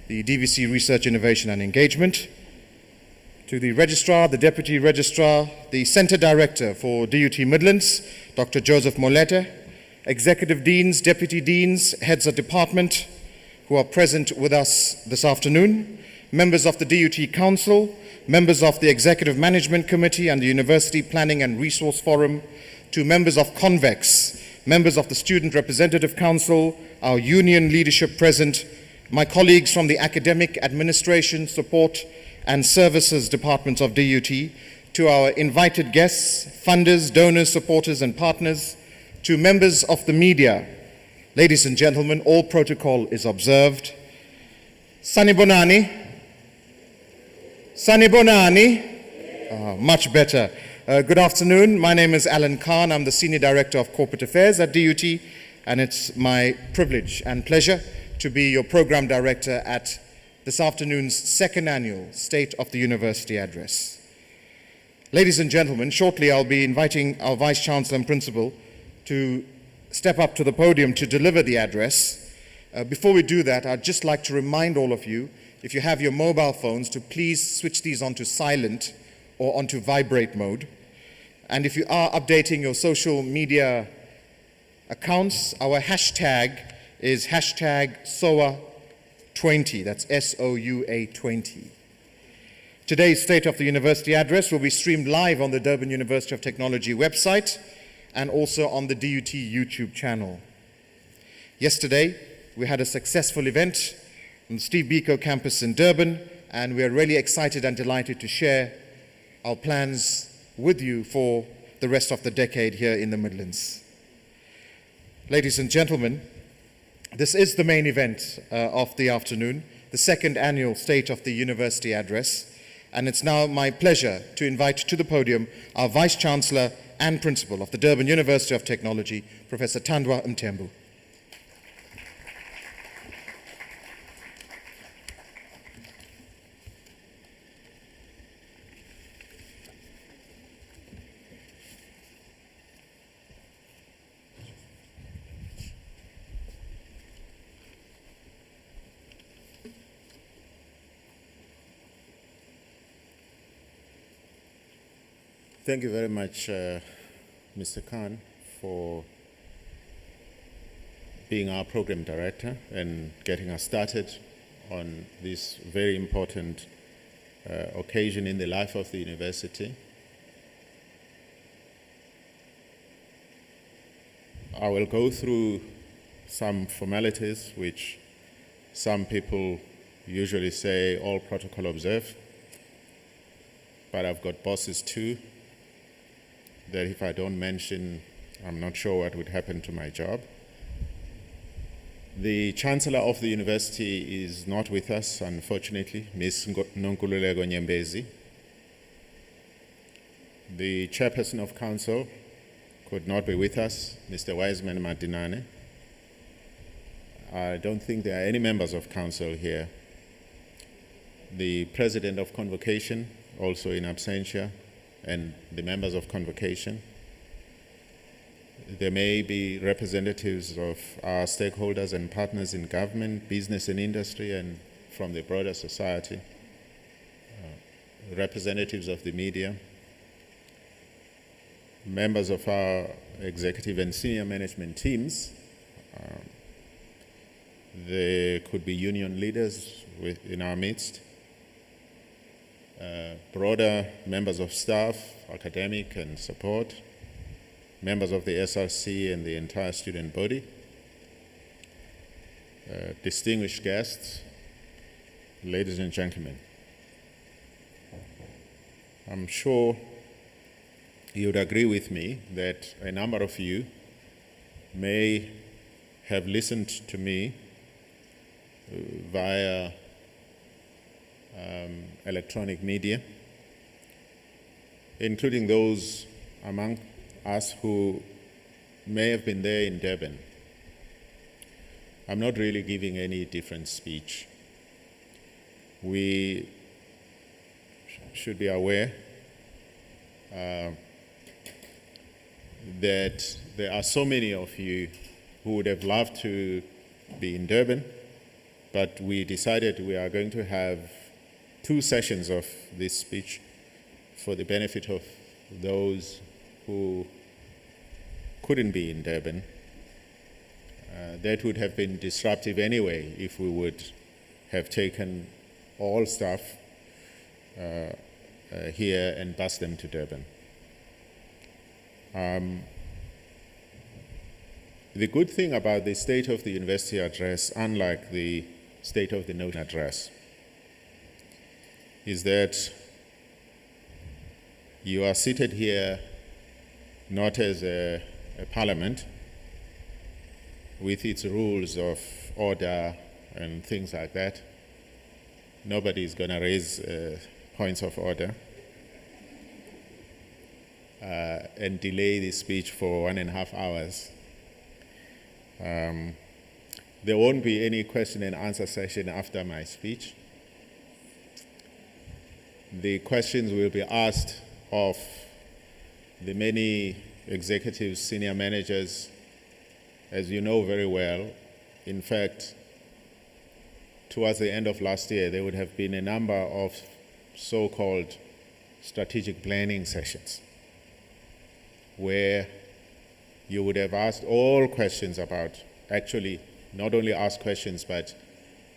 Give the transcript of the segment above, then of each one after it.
the DVC Research, Innovation and Engagement, to the Registrar, the Deputy Registrar, the Centre Director for DUT Midlands, Dr. Joseph Molete, Executive Deans, Deputy Deans, Heads of Department who are present with us this afternoon, members of the DUT Council, members of the Executive Management Committee and the University Planning and Resource Forum, to members of Convex, members of the Student Representative Council, our union leadership present, my colleagues from the Academic Administration, Support and Services Departments of DUT, to our invited guests, funders, donors, supporters and partners, to members of the media. Ladies and gentlemen, all protocol is observed. Sanibonani. Sanibonani. Much better. Good afternoon. My name is Alan Khan. I'm the Senior Director of Corporate Affairs at DUT, and it's my privilege and pleasure to be your Program Director at this afternoon's second annual State of the University Address. Ladies and gentlemen, shortly I'll be inviting our Vice Chancellor and Principal to step up to the podium to deliver the address. Before we do that, I'd just like to remind all of you, if you have your mobile phones, to please switch these onto silent or onto vibrate mode. And if you are updating your social media accounts, our hashtag is hashtag SOUA20, that's SOUA 20. Today's State of the University Address will be streamed live on the Durban University of Technology website and also on the DUT YouTube channel. Yesterday, we had a successful event on the Steve Biko campus in Durban, and we are really excited and delighted to share our plans with you for the rest of the decade here in the Midlands. Ladies and gentlemen, this is the main event of the afternoon, the second annual State of the University Address, and it's now my pleasure to invite to the podium our Vice Chancellor and Principal of the Durban University of Technology, Professor Thandwa Mthembu. Thank you very much, Mr. Khan, for being our program director and getting us started on this very important occasion in the life of the university. I will go through some formalities which some people usually say all protocol observe, but I've got bosses too that if I don't mention, I'm not sure what would happen to my job. The Chancellor of the University is not with us, unfortunately, Ms. Nonkululeko Nyembezi. The Chairperson of Council could not be with us, Mr. Wiseman Madinane. I don't think there are any members of Council here. The President of Convocation, also in absentia, and the members of Convocation. There may be representatives of our stakeholders and partners in government, business and industry, and from the broader society, representatives of the media, members of our executive and senior management teams. There could be union leaders in our midst, broader members of staff, academic and support, members of the SRC and the entire student body, distinguished guests, ladies and gentlemen. I'm sure you would agree with me that a number of you may have listened to me via electronic media, including those among us who may have been there in Durban. I'm not really giving any different speech. We should be aware that there are so many of you who would have loved to be in Durban, but we decided we are going to have 2 sessions of this speech for the benefit of those who couldn't be in Durban. That would have been disruptive anyway if we would have taken all staff here and bus them to Durban. The good thing about the State of the University address, unlike the State of the Nation address, is that you are seated here not as a parliament with its rules of order and things like that. Nobody is going to raise points of order and delay the speech for 1.5 hours. There won't be any question and answer session after my speech. The questions will be asked of the many executives, senior managers, as you know very well. In fact, towards the end of last year, there would have been a number of so-called strategic planning sessions where you would have asked all questions about, actually not only asked questions, but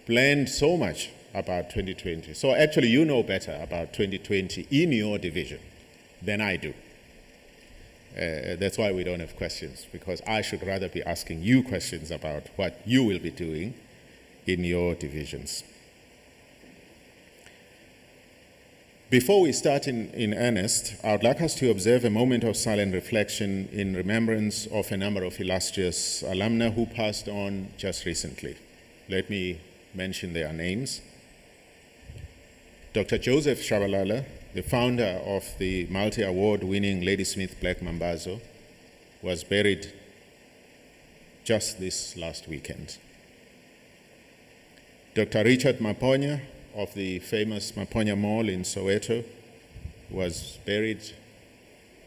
planned so much about 2020. So actually you know better about 2020 in your division than I do. That's why we don't have questions, because I should rather be asking you questions about what you will be doing in your divisions. Before we start in earnest, I would like us to observe a moment of silent reflection in remembrance of a number of illustrious alumni who passed on just recently. Let me mention their names. Dr. Joseph Shabalala, the founder of the multi-award-winning Ladysmith Black Mambazo, was buried just this last weekend. Dr. Richard Maponya of the famous Maponya Mall in Soweto was buried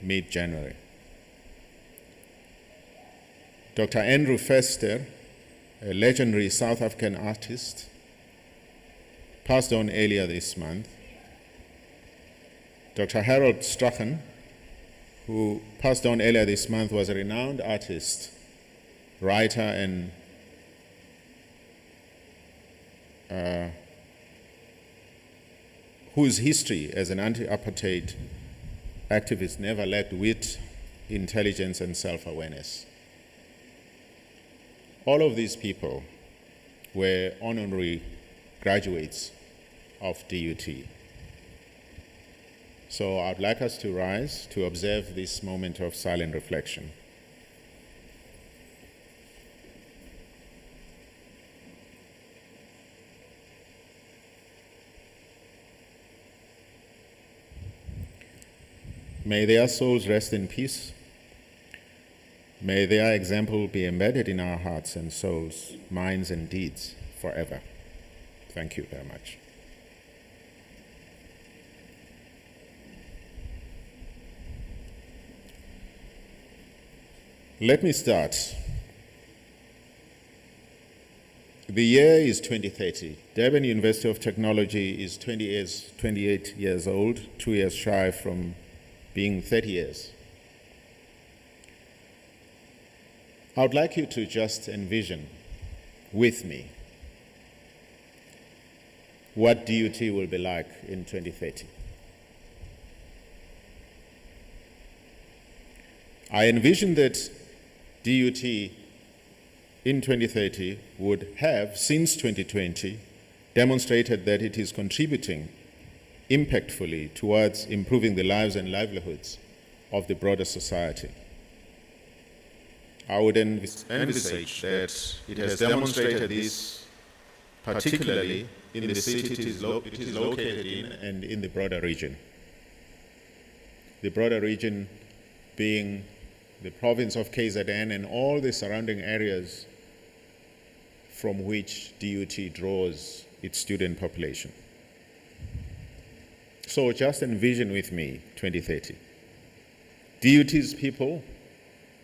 mid-January. Dr. Andrew Fester, a legendary South African artist, passed on earlier this month. Dr. Harold Strachan, who passed on earlier this month, was a renowned artist, writer, and whose history as an anti-apartheid activist never lacked wit, intelligence, and self-awareness. All of these people were honorary graduates of DUT. So I'd like us to rise to observe this moment of silent reflection. May their souls rest in peace. May their example be embedded in our hearts and souls, minds and deeds forever. Thank you very much. Let me start. The year is 2030. Durban University of Technology is 28 years old, 2 years shy from being 30 years. I would like you to just envision with me what DUT will be like in 2030. I envision that DUT in 2030 would have, since 2020, demonstrated that it is contributing impactfully towards improving the lives and livelihoods of the broader society. I would envisage that it has demonstrated this particularly in the city it is located in and in the broader region. The broader region being the province of KZN and all the surrounding areas from which DUT draws its student population. So just envision with me 2030. DUT's people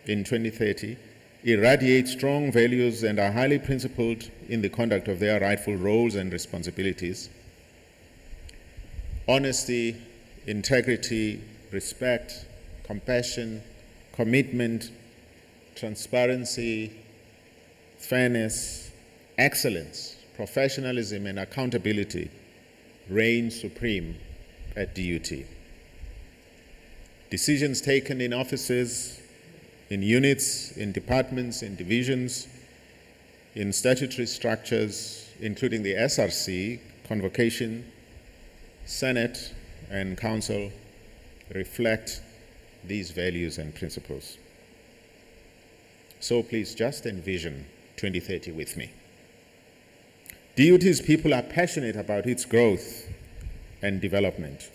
in 2030 irradiate strong values and are highly principled in the conduct of their rightful roles and responsibilities. Honesty, integrity, respect, compassion, commitment, transparency, fairness, excellence, professionalism, and accountability reign supreme at DUT. Decisions taken in offices, in units, in departments, in divisions, in statutory structures, including the SRC, Convocation, Senate, and Council, reflect these values and principles. So please just envision 2030 with me. DUT's people are passionate about its growth and development.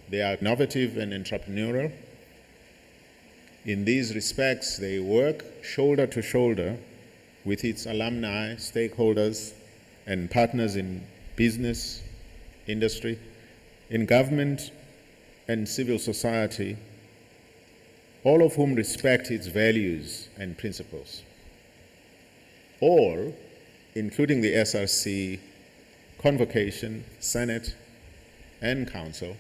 They are innovative and entrepreneurial. In these respects, they work shoulder to shoulder with its alumni, stakeholders, and partners in business, industry, in government, and civil society, all of whom respect its values and principles. All, including the SRC, Convocation, Senate, and Council,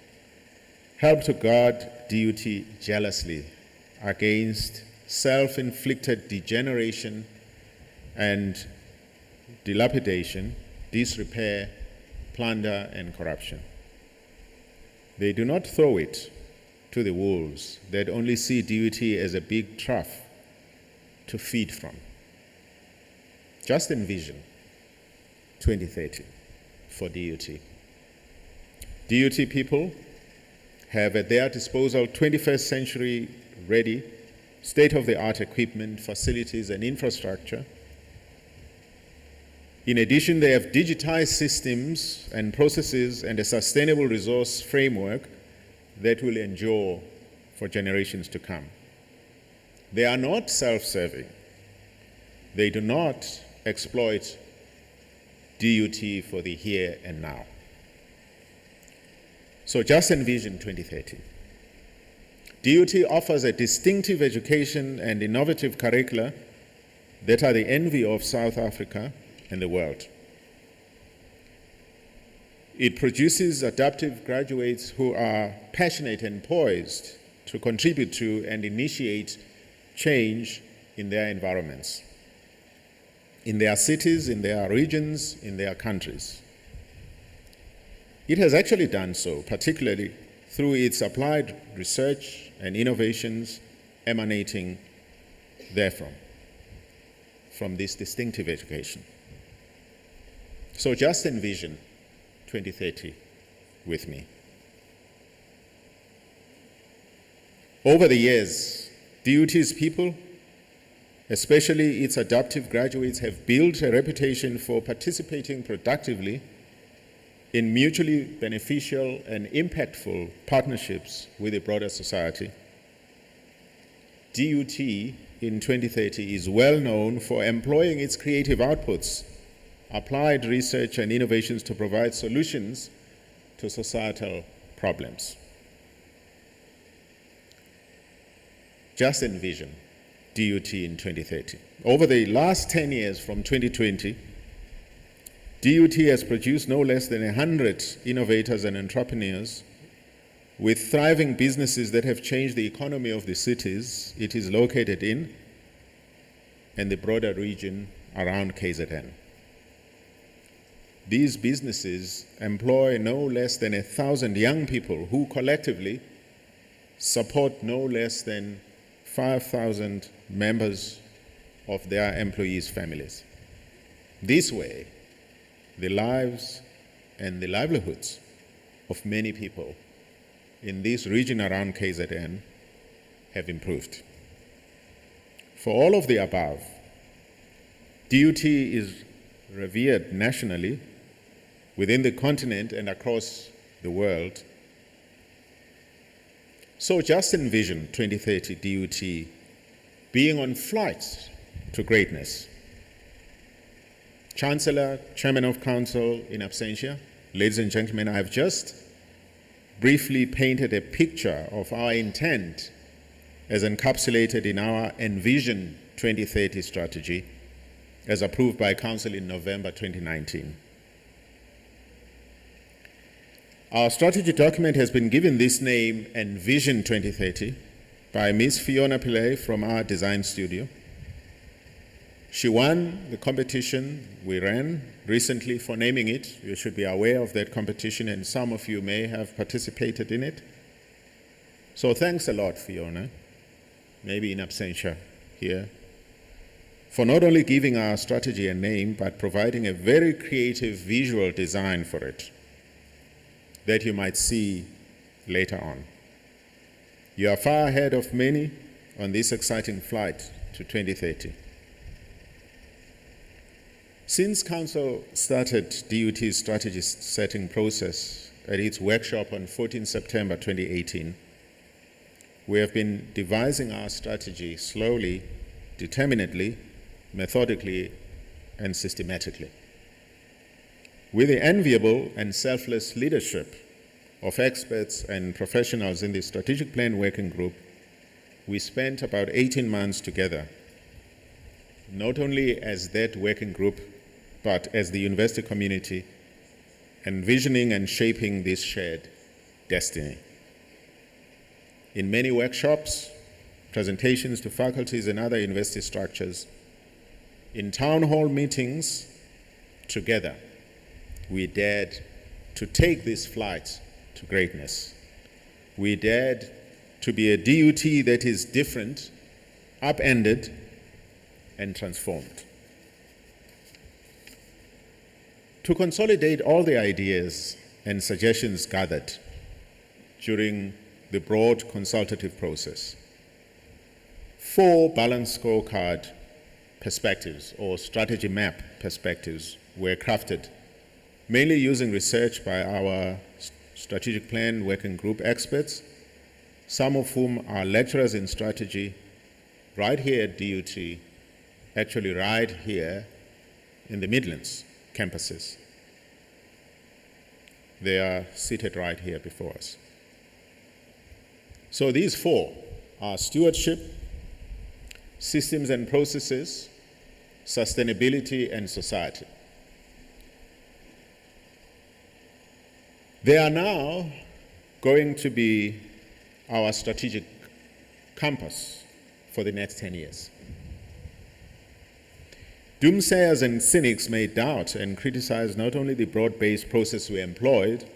help to guard DUT jealously against self-inflicted degeneration and dilapidation, disrepair, plunder, and corruption. They do not throw it to the wolves that only see DUT as a big trough to feed from. Just envision 2030 for DUT. DUT people have at their disposal 21st century ready, state-of-the-art equipment, facilities, and infrastructure. In addition, they have digitized systems and processes and a sustainable resource framework that will endure for generations to come. They are not self-serving. They do not exploit DUT for the here and now. So just envision 2030. DUT offers a distinctive education and innovative curricula that are the envy of South Africa and the world. It produces adaptive graduates who are passionate and poised to contribute to and initiate change in their environments, in their cities, in their regions, in their countries. It has actually done so, particularly through its applied research and innovations emanating therefrom, from this distinctive education. So just envision 2030 with me. Over the years, DUT's people, especially its adaptive graduates, have built a reputation for participating productively in mutually beneficial and impactful partnerships with the broader society. DUT in 2030 is well known for employing its creative outputs, applied research and innovations to provide solutions to societal problems. Just envision DUT in 2030. Over the last 10 years, from 2020, DUT has produced no less than 100 innovators and entrepreneurs with thriving businesses that have changed the economy of the cities it is located in and the broader region around KZN. These businesses employ no less than 1,000 young people who collectively support no less than 5,000 members of their employees' families. This way, the lives and the livelihoods of many people in this region around KZN have improved. For all of the above, DUT is revered nationally, within the continent and across the world. So just envision 2030 DUT being on flight to greatness. Chancellor, Chairman of Council in absentia, ladies and gentlemen, I have just briefly painted a picture of our intent as encapsulated in our Envision 2030 strategy as approved by Council in November 2019. Our strategy document has been given this name and Vision 2030 by Ms. Fiona Pillay from our design studio. She won the competition we ran recently for naming it. You should be aware of that competition, and some of you may have participated in it. So thanks a lot, Fiona, maybe in absentia here, for not only giving our strategy a name, but providing a very creative visual design for it that you might see later on. You are far ahead of many on this exciting flight to 2030. Since Council started DUT's strategy setting process at its workshop on 14 September 2018, we have been devising our strategy slowly, determinedly, methodically, and systematically. With the enviable and selfless leadership of experts and professionals in the Strategic Plan Working Group, we spent about 18 months together, not only as that working group, but as the university community, envisioning and shaping this shared destiny. In many workshops, presentations to faculties and other university structures, in town hall meetings, together, we dared to take this flight to greatness. We dared to be a DUT that is different, upended, and transformed. To consolidate all the ideas and suggestions gathered during the broad consultative process, 4 balanced scorecard perspectives or strategy map perspectives were crafted, mainly using research by our strategic plan working group experts, some of whom are lecturers in strategy right here at DUT, actually right here in the Midlands campuses. They are seated right here before us. So these 4 are stewardship, systems and processes, sustainability, and society. They are now going to be our strategic compass for the next 10 years. Doomsayers and cynics may doubt and criticize not only the broad-based process we employed,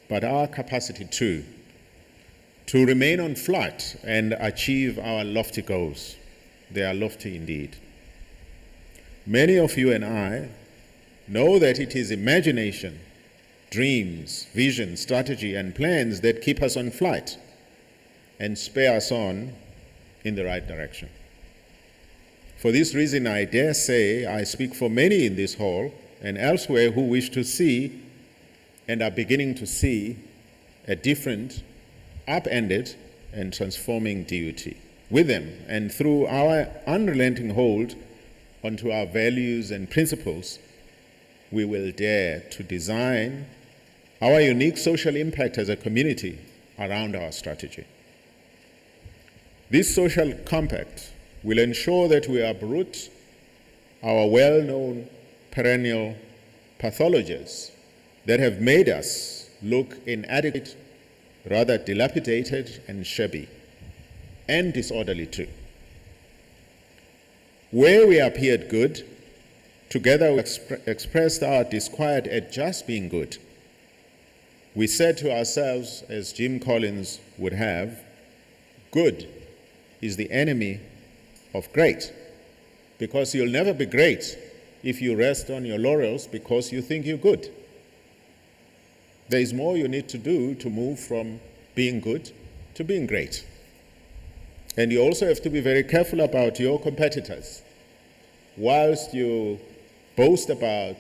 but our capacity too, to remain on flight and achieve our lofty goals. They are lofty indeed. Many of you and I know that it is imagination, dreams, vision, strategy, and plans that keep us on flight and spur us on in the right direction. For this reason, I dare say I speak for many in this hall and elsewhere who wish to see and are beginning to see a different, upended, and transforming DUT. With them and through our unrelenting hold onto our values and principles, we will dare to design our unique social impact as a community around our strategy. This social compact will ensure that we uproot our well-known perennial pathologies that have made us look inadequate, rather dilapidated and shabby, and disorderly too. Where we appeared good, together we expressed our disquiet at just being good. We said to ourselves, as Jim Collins would have, good is the enemy of great, because you'll never be great if you rest on your laurels because you think you're good. There is more you need to do to move from being good to being great. And you also have to be very careful about your competitors. Whilst you boast about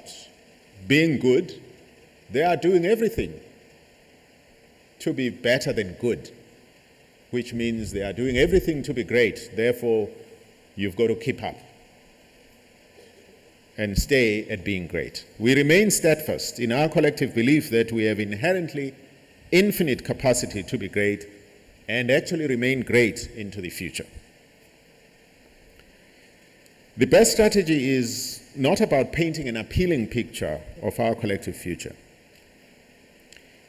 being good, they are doing everything to be better than good, which means they are doing everything to be great. Therefore, you've got to keep up and stay at being great. We remain steadfast in our collective belief that we have inherently infinite capacity to be great and actually remain great into the future. The best strategy is not about painting an appealing picture of our collective future.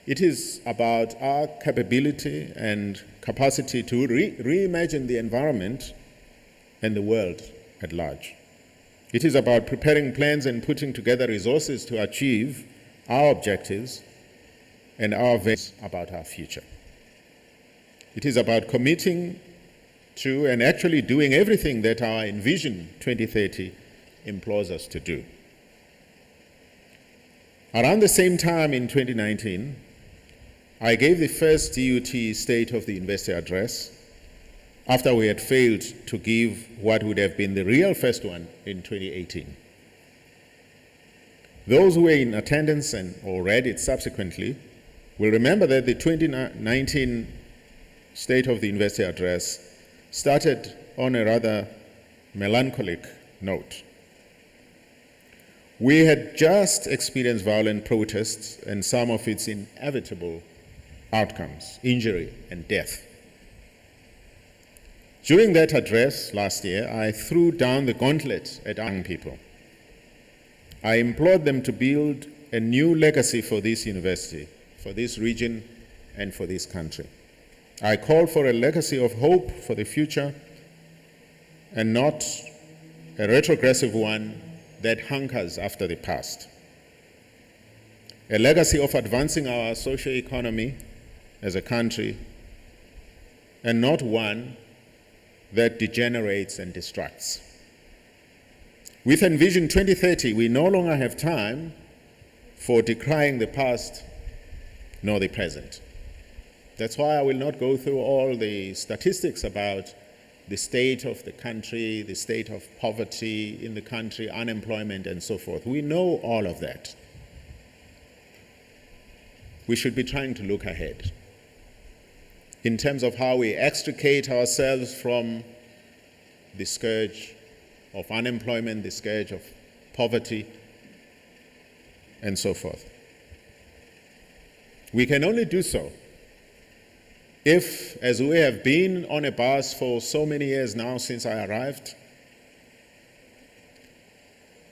It is about our capability and capacity to reimagine the environment and the world at large. It is about preparing plans and putting together resources to achieve our objectives and our visions about our future. It is about committing to and actually doing everything that our Envision 2030 implores us to do. Around the same time in 2019, I gave the first DUT State of the University address after we had failed to give what would have been the real first one in 2018. Those who were in attendance or read it subsequently will remember that the 2019 State of the University address started on a rather melancholic note. We had just experienced violent protests and some of its inevitable outcomes, injury and death. During that address last year, I threw down the gauntlet at young people. I implored them to build a new legacy for this university, for this region, and for this country. I called for a legacy of hope for the future and not a retrogressive one that hankers after the past. A legacy of advancing our social economy as a country and not one that degenerates and distracts. With Envision 2030, we no longer have time for decrying the past nor the present. That's why I will not go through all the statistics about the state of the country, the state of poverty in the country, unemployment, and so forth. We know all of that. We should be trying to look ahead in terms of how we extricate ourselves from the scourge of unemployment, the scourge of poverty, and so forth. We can only do so if, as we have been on a bus for so many years now since I arrived,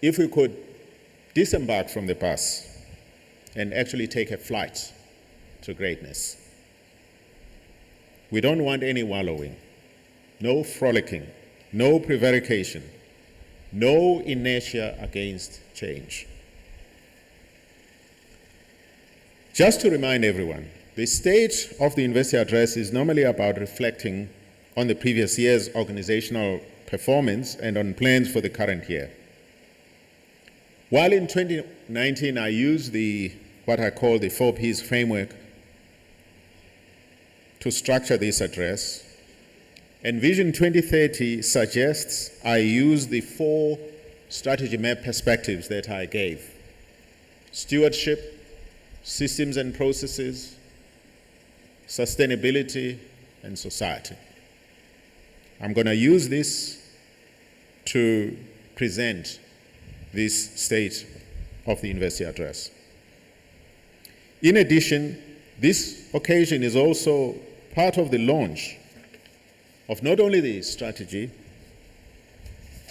if we could disembark from the bus and actually take a flight to greatness. We don't want any wallowing, no frolicking, no prevarication, no inertia against change. Just to remind everyone, the State of the University address is normally about reflecting on the previous year's organizational performance and on plans for the current year. While in 2019 I used what I call the 4 Ps framework to structure this address, Envision 2030 suggests I use the 4 strategy map perspectives that I gave: stewardship, systems and processes, sustainability, and society. I'm going to use this to present this State of the University address. In addition, this occasion is also part of the launch of not only the strategy,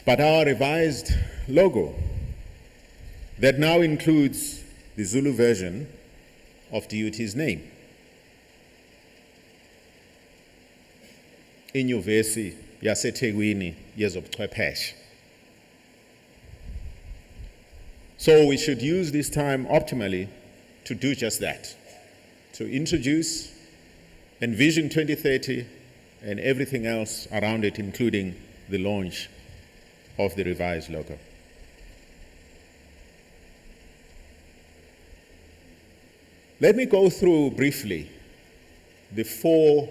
but our revised logo that now includes the Zulu version of DUT's name. Inyuvesi yaseThekwini yezobuchwepheshe. So we should use this time optimally to do just that, to introduce Envision 2030 and everything else around it, including the launch of the revised logo. Let me go through briefly the 4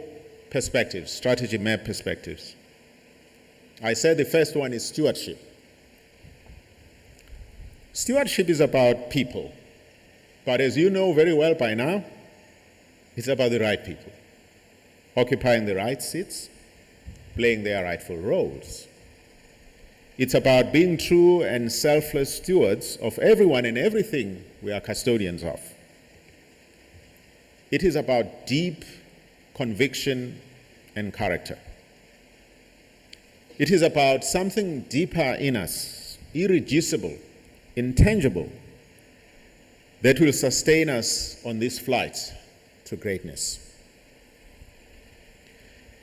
perspectives, strategy map perspectives. I said the first one is stewardship. Stewardship is about people, but as you know very well by now, it's about the right people, occupying the right seats, playing their rightful roles. It's about being true and selfless stewards of everyone and everything we are custodians of. It is about deep conviction and character. It is about something deeper in us, irreducible, intangible, that will sustain us on this flight to greatness.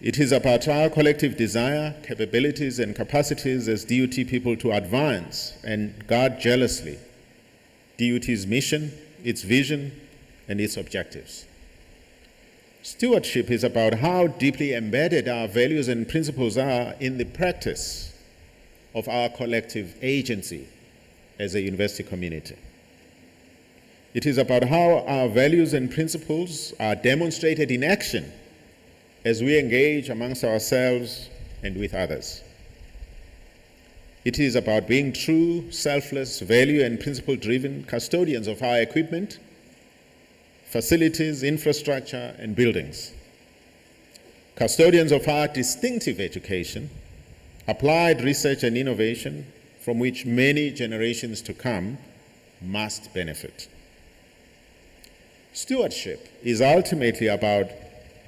It is about our collective desire, capabilities, and capacities as DUT people to advance and guard jealously DUT's mission, its vision, and its objectives. Stewardship is about how deeply embedded our values and principles are in the practice of our collective agency as a university community. It is about how our values and principles are demonstrated in action as we engage amongst ourselves and with others. It is about being true, selfless, value and principle-driven custodians of our equipment, facilities, infrastructure, and buildings. Custodians of our distinctive education, applied research and innovation from which many generations to come must benefit. Stewardship is ultimately about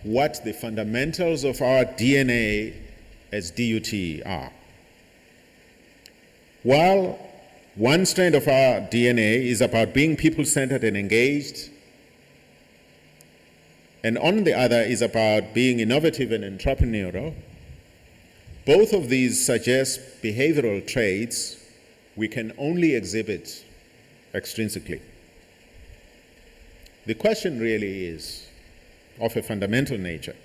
what the fundamentals of our DNA as DUT are. While one strand of our DNA is about being people-centered and engaged, and on the other is about being innovative and entrepreneurial, both of these suggest behavioral traits we can only exhibit extrinsically. The question really is of a fundamental nature.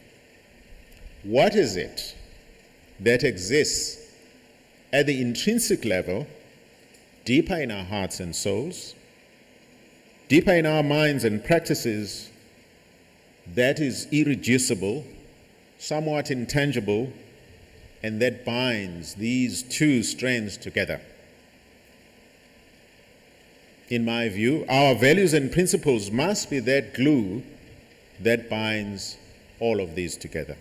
What is it that exists at the intrinsic level, deeper in our hearts and souls, deeper in our minds and practices, that is irreducible, somewhat intangible, and that binds these two strands together? In my view, our values and principles must be that glue that binds all of these together.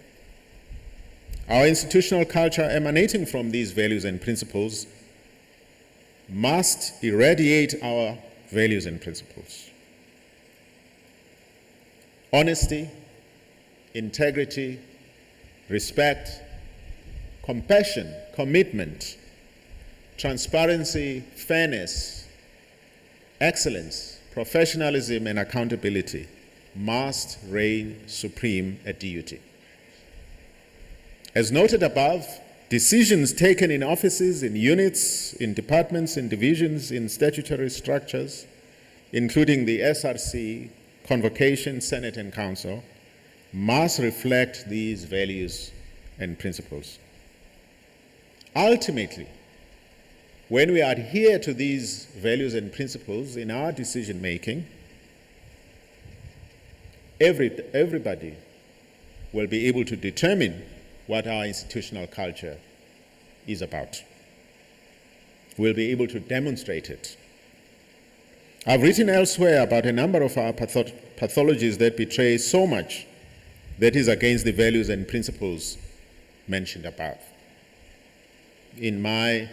Our institutional culture emanating from these values and principles must irradiate our values and principles. Honesty, integrity, respect, compassion, commitment, transparency, fairness, excellence, professionalism, and accountability must reign supreme at DUT. As noted above, decisions taken in offices, in units, in departments, in divisions, in statutory structures, including the SRC, Convocation, Senate, and Council, must reflect these values and principles. Ultimately, when we adhere to these values and principles in our decision-making, everybody will be able to determine what our institutional culture is about. We'll be able to demonstrate it. I've written elsewhere about a number of our pathologies that betray so much that is against the values and principles mentioned above. In my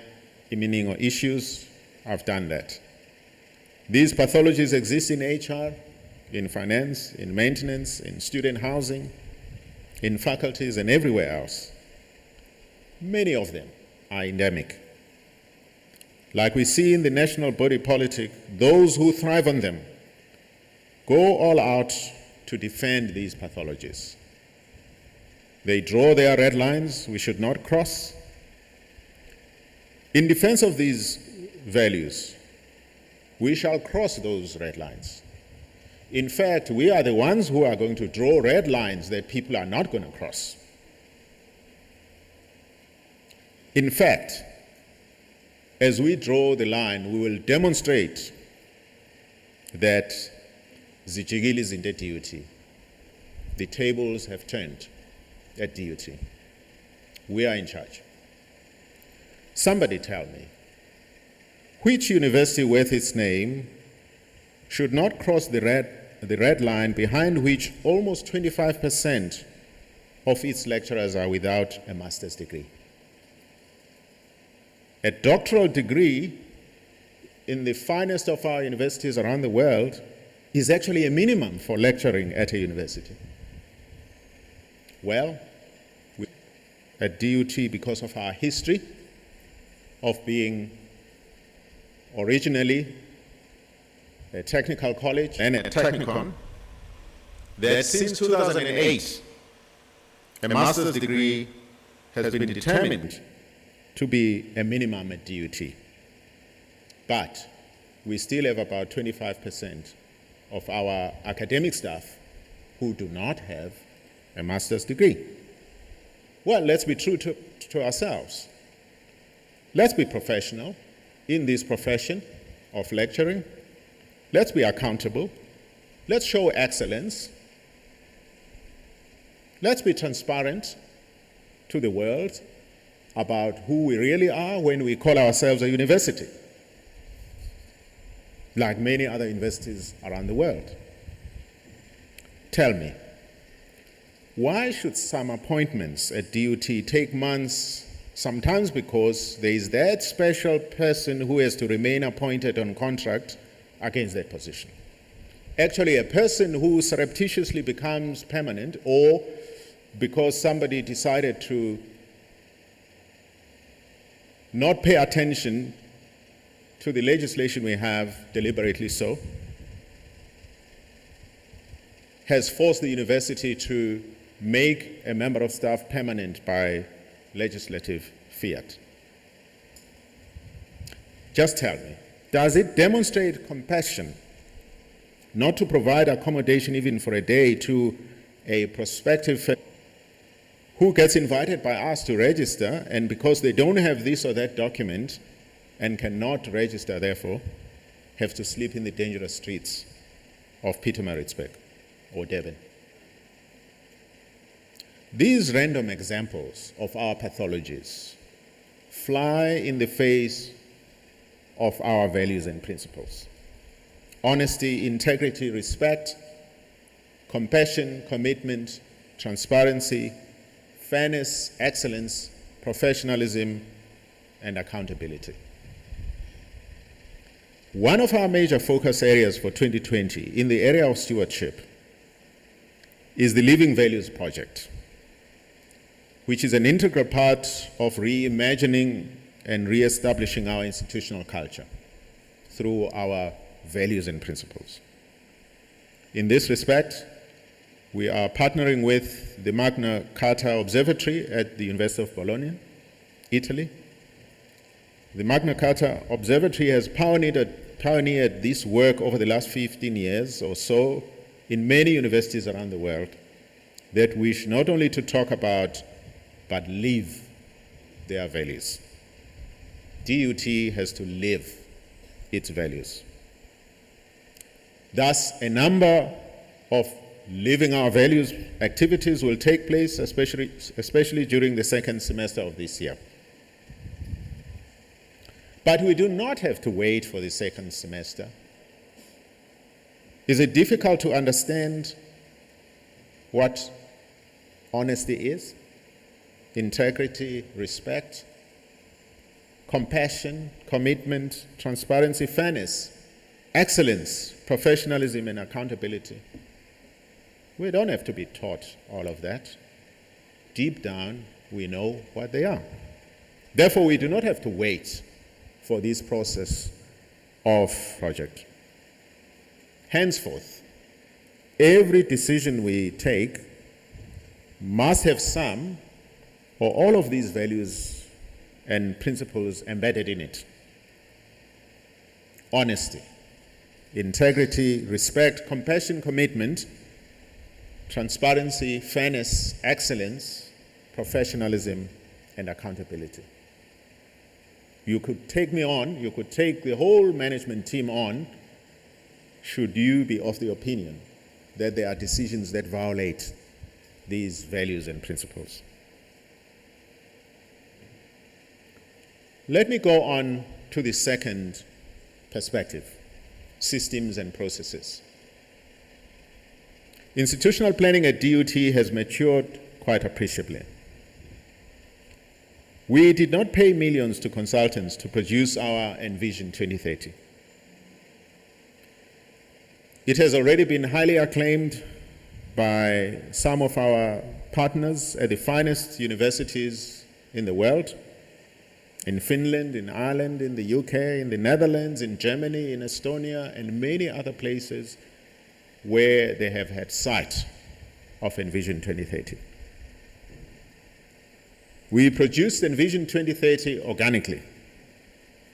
meaning or issues, I've done that. These pathologies exist in HR, in finance, in maintenance, in student housing, in faculties, and everywhere else. Many of them are endemic. Like we see in the national body politic, those who thrive on them go all out to defend these pathologies. They draw their red lines we should not cross. In defense of these values, we shall cross those red lines. In fact, we are the ones who are going to draw red lines that people are not going to cross. In fact, as we draw the line, we will demonstrate that zijikile izinto at DUT. The tables have turned at DUT. We are in charge. Somebody tell me, which university worth its name should not cross the red line behind which almost 25% of its lecturers are without a master's degree? A doctoral degree in the finest of our universities around the world is actually a minimum for lecturing at a university. Well, at DUT because of our history of being originally a technical college and a technicon, that since 2008, a master's degree has been determined to be a minimum at DUT. But we still have about 25% of our academic staff who do not have a master's degree. Well, let's be true to ourselves. Let's be professional in this profession of lecturing. Let's be accountable. Let's show excellence. Let's be transparent to the world about who we really are when we call ourselves a university, like many other universities around the world. Tell me, why should some appointments at DUT take months, sometimes because there is that special person who has to remain appointed on contract against that position? Actually, a person who surreptitiously becomes permanent, or because somebody decided to not pay attention to the legislation we have, deliberately so, has forced the university to make a member of staff permanent by legislative fiat. Just tell me, does it demonstrate compassion not to provide accommodation even for a day to a prospective who gets invited by us to register, and because they don't have this or that document and cannot register, therefore, have to sleep in the dangerous streets of Pietermaritzburg or Durban? These random examples of our pathologies fly in the face of our values and principles: honesty, integrity, respect, compassion, commitment, transparency, fairness, excellence, professionalism, and accountability. One of our major focus areas for 2020 in the area of stewardship is the Living Values Project, which is an integral part of reimagining and re-establishing our institutional culture through our values and principles. In this respect, we are partnering with the Magna Carta Observatory at the University of Bologna, Italy. The Magna Carta Observatory has pioneered this work over the last 15 years or so in many universities around the world that wish not only to talk about but live their values. DUT has to live its values. Thus, a number of living our values activities will take place, especially during the second semester of this year. But we do not have to wait for the second semester. Is it difficult to understand what honesty is? Integrity, respect, compassion, commitment, transparency, fairness, excellence, professionalism, and accountability. We don't have to be taught all of that. Deep down, we know what they are. Therefore, we do not have to wait for this process of project. Henceforth, every decision we take must have some or all of these values and principles embedded in it. Honesty, integrity, respect, compassion, commitment, transparency, fairness, excellence, professionalism, and accountability. You could take me on, you could take the whole management team on, should you be of the opinion that there are decisions that violate these values and principles. Let me go on to the second perspective: systems and processes. Institutional planning at DUT has matured quite appreciably. We did not pay millions to consultants to produce our Envision 2030. It has already been highly acclaimed by some of our partners at the finest universities in the world, in Finland, in Ireland, in the UK, in the Netherlands, in Germany, in Estonia, and many other places where they have had sight of Envision 2030. We produced Envision 2030 organically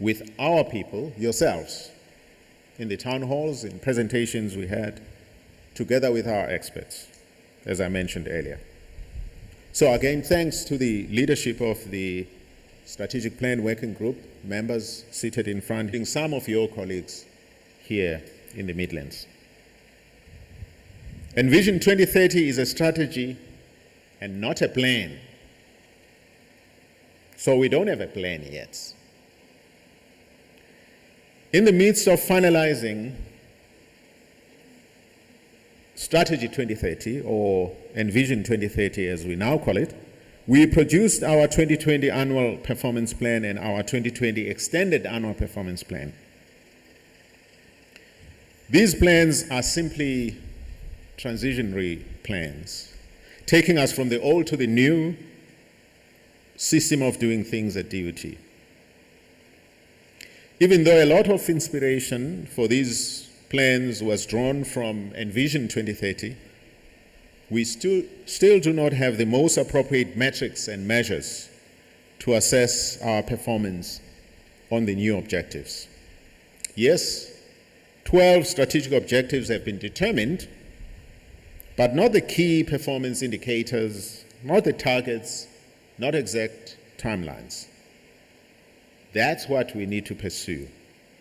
with our people, yourselves, in the town halls, in presentations we had, together with our experts, as I mentioned earlier. So again, thanks to the leadership of the Strategic Plan Working Group, members seated in front, and some of your colleagues here in the Midlands. Envision 2030 is a strategy and not a plan. So we don't have a plan yet. In the midst of finalizing Strategy 2030, or Envision 2030 as we now call it, we produced our 2020 Annual Performance Plan and our 2020 Extended Annual Performance Plan. These plans are simply transitionary plans, taking us from the old to the new system of doing things at DUT. Even though a lot of inspiration for these plans was drawn from Envision 2030, we still do not have the most appropriate metrics and measures to assess our performance on the new objectives. Yes, 12 strategic objectives have been determined, but not the key performance indicators, not the targets, not exact timelines. That's what we need to pursue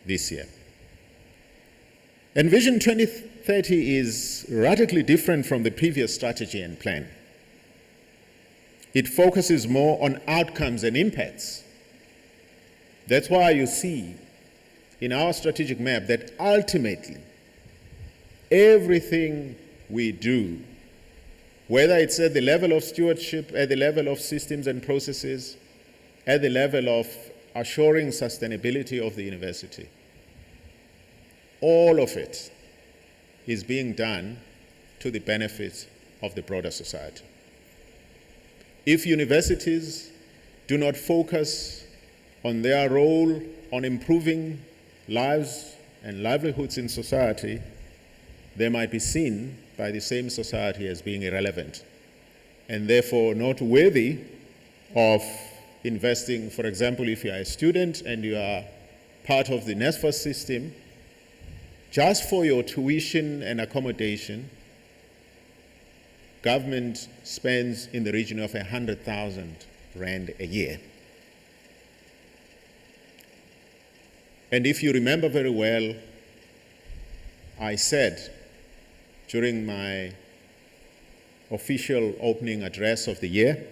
this year. Envision 2030 is radically different from the previous strategy and plan. It focuses more on outcomes and impacts. That's why you see in our strategic map that ultimately everything we do, whether it's at the level of stewardship, at the level of systems and processes, at the level of assuring sustainability of the university, all of it is being done to the benefit of the broader society. If universities do not focus on their role on improving lives and livelihoods in society, they might be seen by the same society as being irrelevant and therefore not worthy of investing. For example, if you are a student and you are part of the NSFAS system, just for your tuition and accommodation, government spends in the region of 100,000 rand a year. And if you remember very well, I said during my official opening address of the year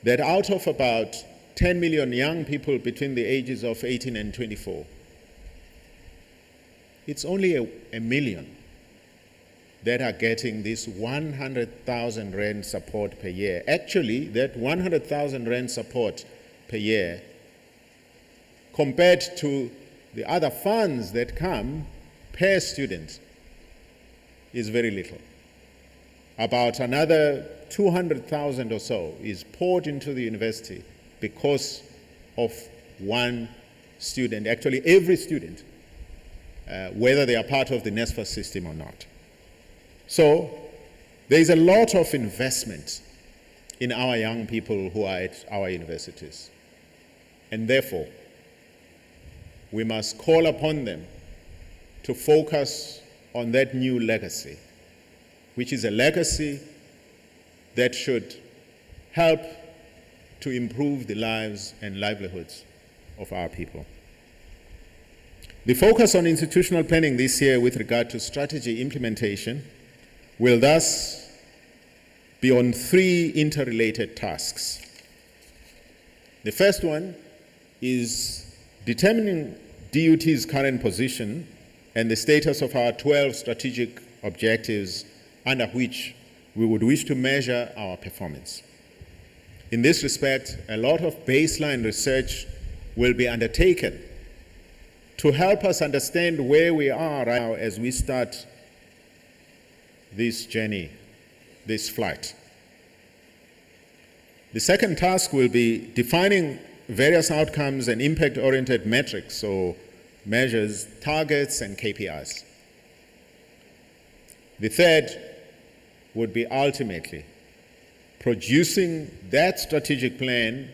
that out of about 10 million young people between the ages of 18 and 24, it's only a million that are getting this 100,000 rand support per year. Actually, that 100,000 rand support per year compared to the other funds that come per student is very little. About another 200,000 or so is poured into the university because of one student, actually every student, whether they are part of the NSFAS system or not. So there is a lot of investment in our young people who are at our universities. And therefore, we must call upon them to focus on that new legacy, which is a legacy that should help to improve the lives and livelihoods of our people. The focus on institutional planning this year with regard to strategy implementation will thus be on 3 interrelated tasks. The first one is determining DUT's current position and the status of our 12 strategic objectives under which we would wish to measure our performance. In this respect, a lot of baseline research will be undertaken to help us understand where we are right now as we start this journey, this flight. The second task will be defining various outcomes and impact-oriented metrics, so measures, targets, and KPIs. The third would be ultimately producing that strategic plan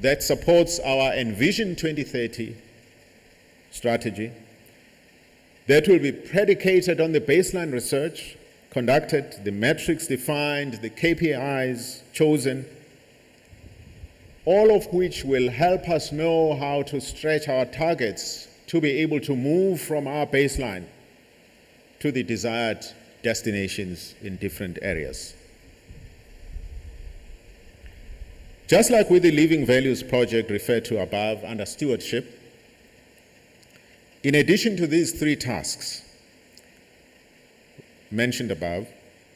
that supports our Envision 2030 strategy, that will be predicated on the baseline research conducted, the metrics defined, the KPIs chosen, all of which will help us know how to stretch our targets to be able to move from our baseline to the desired destinations in different areas. Just like with the Living Values project referred to above under Stewardship, in addition to these three tasks mentioned above,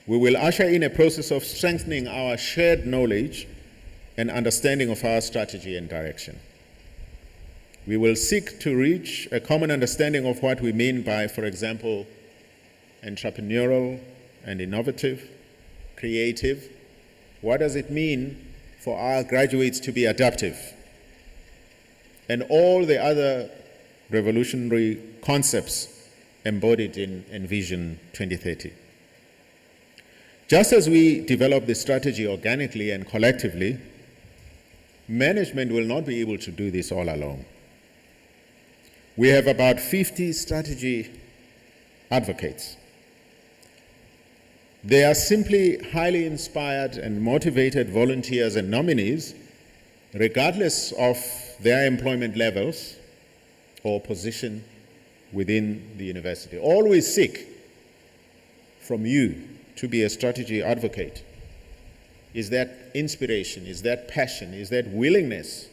we will usher in a process of strengthening our shared knowledge and understanding of our strategy and direction. We will seek to reach a common understanding of what we mean by, for example, entrepreneurial and innovative, creative. What does it mean for our graduates to be adaptive? And all the other revolutionary concepts embodied in Envision 2030. Just as we develop the strategy organically and collectively, management will not be able to do this all alone. We have about 50 strategy advocates. They are simply highly inspired and motivated volunteers and nominees, regardless of their employment levels or position within the university. All we seek from you to be a strategy advocate is that inspiration, is that passion, is that willingness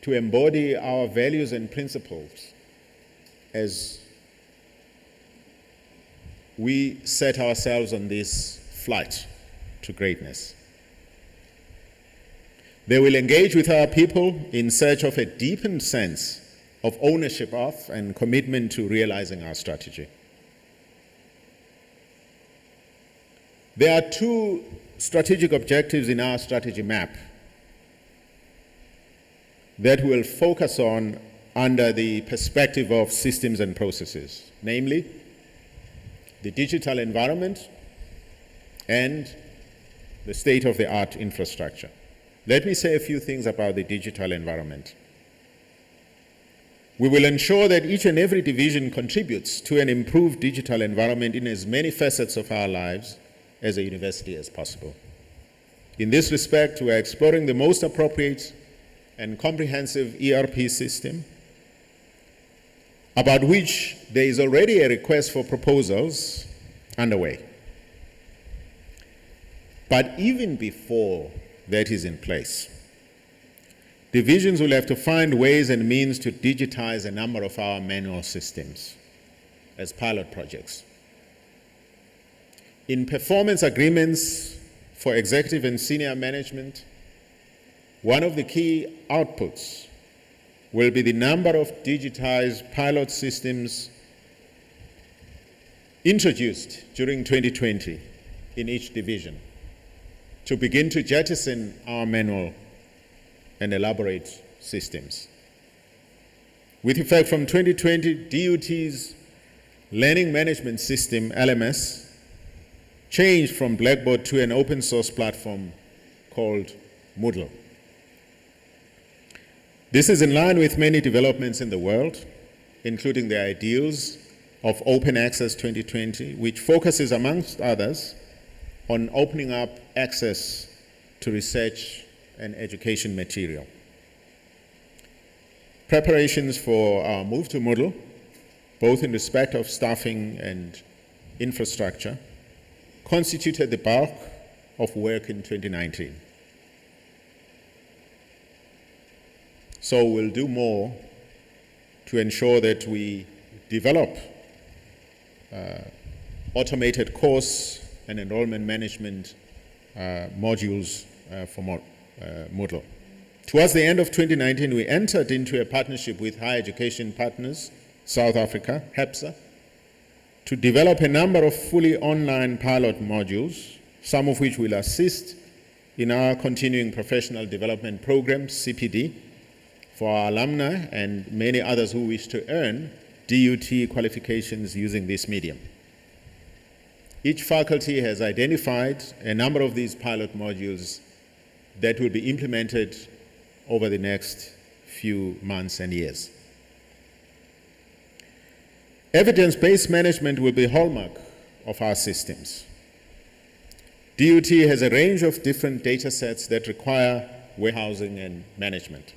to embody our values and principles as we set ourselves on this flight to greatness. They will engage with our people in search of a deepened sense of ownership of and commitment to realizing our strategy. There are two strategic objectives in our strategy map that we'll focus on under the perspective of systems and processes, namely the digital environment and the state-of-the-art infrastructure. Let me say a few things about the digital environment. We will ensure that each and every division contributes to an improved digital environment in as many facets of our lives as a university as possible. In this respect, we are exploring the most appropriate and comprehensive ERP system, about which there is already a request for proposals underway. But even before that is in place, divisions will have to find ways and means to digitize a number of our manual systems as pilot projects. In performance agreements for executive and senior management, one of the key outputs will be the number of digitized pilot systems introduced during 2020 in each division to begin to jettison our manual and elaborate systems. With effect from 2020, DUT's Learning Management System, LMS, changed from Blackboard to an open source platform called Moodle. This is in line with many developments in the world, including the ideals of Open Access 2020, which focuses, amongst others, on opening up access to research and education material. Preparations for our move to Moodle, both in respect of staffing and infrastructure, constituted the bulk of work in 2019. So we'll do more to ensure that we develop automated course and enrollment management modules for Moodle. Towards the end of 2019, we entered into a partnership with Higher Education Partners, South Africa, HEPSA, to develop a number of fully online pilot modules, some of which will assist in our continuing professional development program, CPD, for our alumni and many others who wish to earn DUT qualifications using this medium. Each faculty has identified a number of these pilot modules that will be implemented over the next few months and years. Evidence-based management will be a hallmark of our systems. DUT has a range of different data sets that require warehousing and management.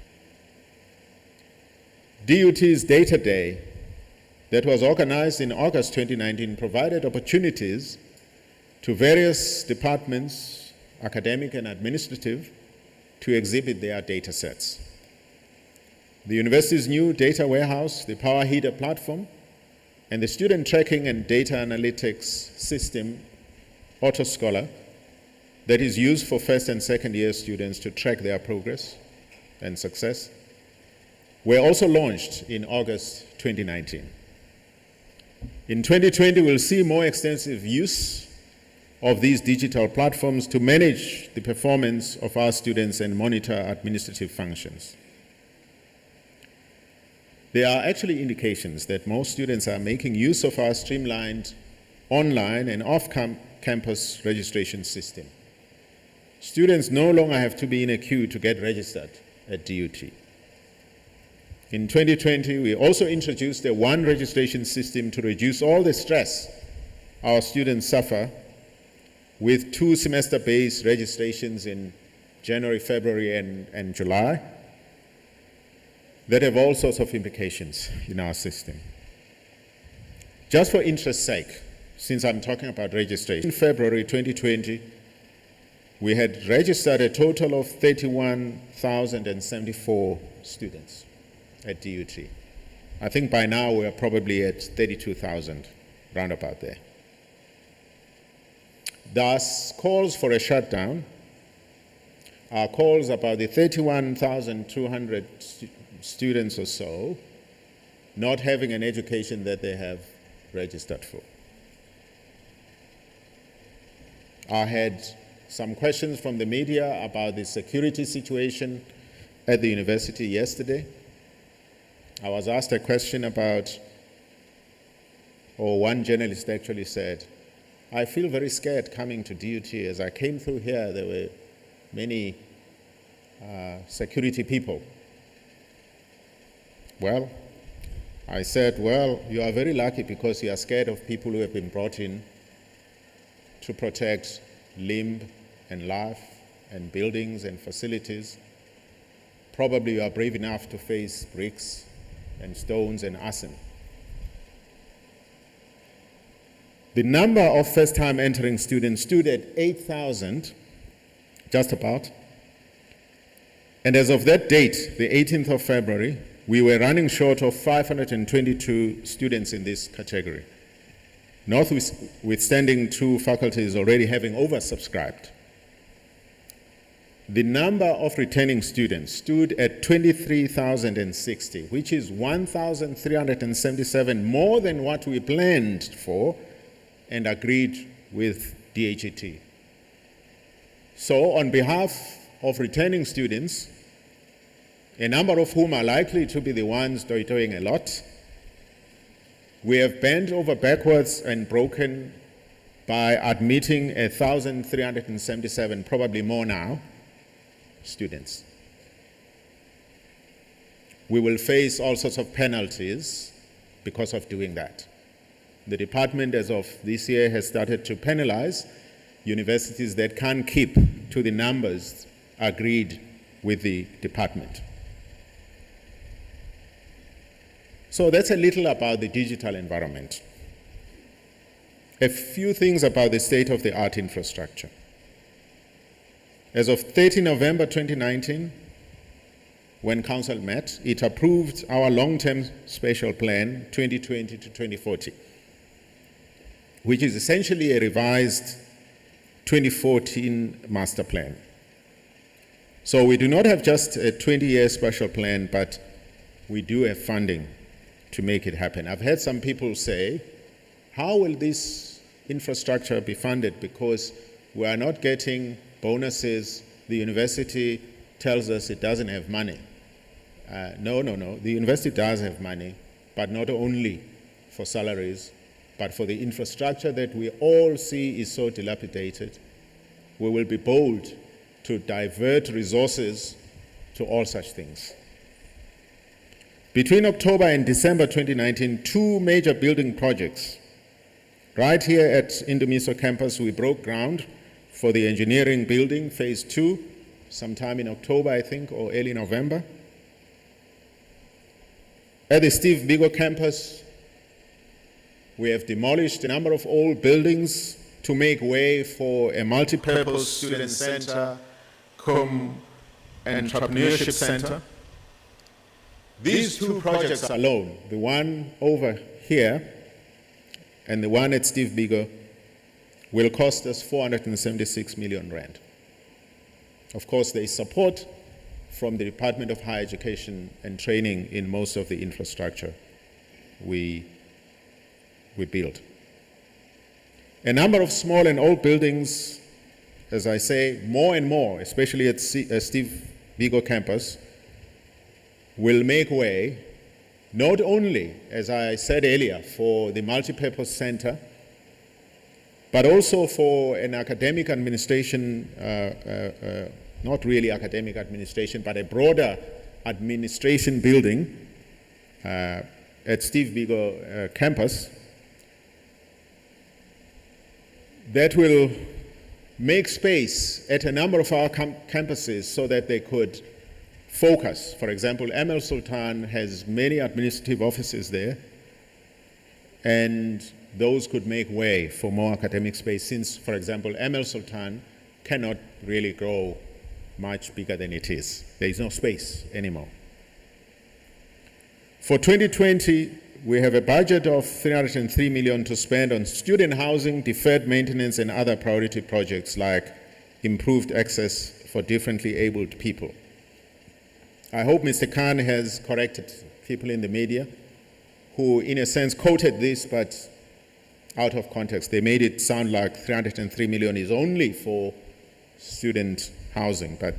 DUT's Data Day that was organized in August 2019 provided opportunities to various departments, academic and administrative, to exhibit their data sets. The university's new data warehouse, the Power Heater platform, and the student tracking and data analytics system, AutoScholar, that is used for first and second year students to track their progress and success, were also launched in August 2019. In 2020, we'll see more extensive use of these digital platforms to manage the performance of our students and monitor administrative functions. There are actually indications that most students are making use of our streamlined online and off-campus registration system. Students no longer have to be in a queue to get registered at DUT. In 2020, we also introduced a one registration system to reduce all the stress our students suffer with 2 semester-based registrations in January, February, and July that have all sorts of implications in our system. Just for interest's sake, since I'm talking about registration, in February 2020, we had registered a total of 31,074 students at DUT. I think by now we're probably at 32,000, round about there. Thus, calls for a shutdown are calls about the 31,200 students or so not having an education that they have registered for. I had some questions from the media about the security situation at the university yesterday. I was asked a question about, or one journalist actually said, I feel very scared coming to DUT. As I came through here, there were many security people. Well, I said, well, you are very lucky because you are scared of people who have been brought in to protect limb and life and buildings and facilities. Probably you are brave enough to face bricks and stones and arson. The number of first-time entering students stood at 8,000, just about. And as of that date, the 18th of February, we were running short of 522 students in this category, notwithstanding 2 faculties already having oversubscribed. The number of returning students stood at 23,060, which is 1,377 more than what we planned for and agreed with DHET. So on behalf of returning students, a number of whom are likely to be the ones doing a lot, we have bent over backwards and broken by admitting 1,377, probably more now, students. We will face all sorts of penalties because of doing that. The department, as of this year, has started to penalize universities that can't keep to the numbers agreed with the department. So that's a little about the digital environment. A few things about the state-of-the-art infrastructure. As of 30 November 2019, when Council met, it approved our long-term spatial plan 2020 to 2040, which is essentially a revised 2014 master plan. So we do not have just a 20-year spatial plan, but we do have funding to make it happen. I've heard some people say, how will this infrastructure be funded? Because we are not getting bonuses. The university tells us it doesn't have money. No. The university does have money, but not only for salaries, but for the infrastructure that we all see is so dilapidated. We will be bold to divert resources to all such things. Between October and December 2019, 2 major building projects. Right here at Indumiso Campus, we broke ground for the engineering building, phase 2, sometime in October, I think, or early November. At the Biko campus, we have demolished a number of old buildings to make way for a multi-purpose student center, entrepreneurship center. These 2 projects alone, the one over here and the one at Biko, will cost us 476 million rand. Of course, there is support from the Department of Higher Education and Training in most of the infrastructure we build. A number of small and old buildings, as I say, more and more, especially at Biko campus, will make way not only, as I said earlier, for the multipurpose center, but also for an academic administration, not really academic administration, but a broader administration building at Biko campus that will make space at a number of our campuses so that they could focus. For example, ML Sultan has many administrative offices there, and those could make way for more academic space since, for example, ML Sultan cannot really grow much bigger than it is. There is no space anymore. For 2020, we have a budget of 303 million to spend on student housing, deferred maintenance, and other priority projects like improved access for differently abled people. I hope Mr. Khan has corrected people in the media who, in a sense, quoted this, but out of context. They made it sound like 303 million is only for student housing, but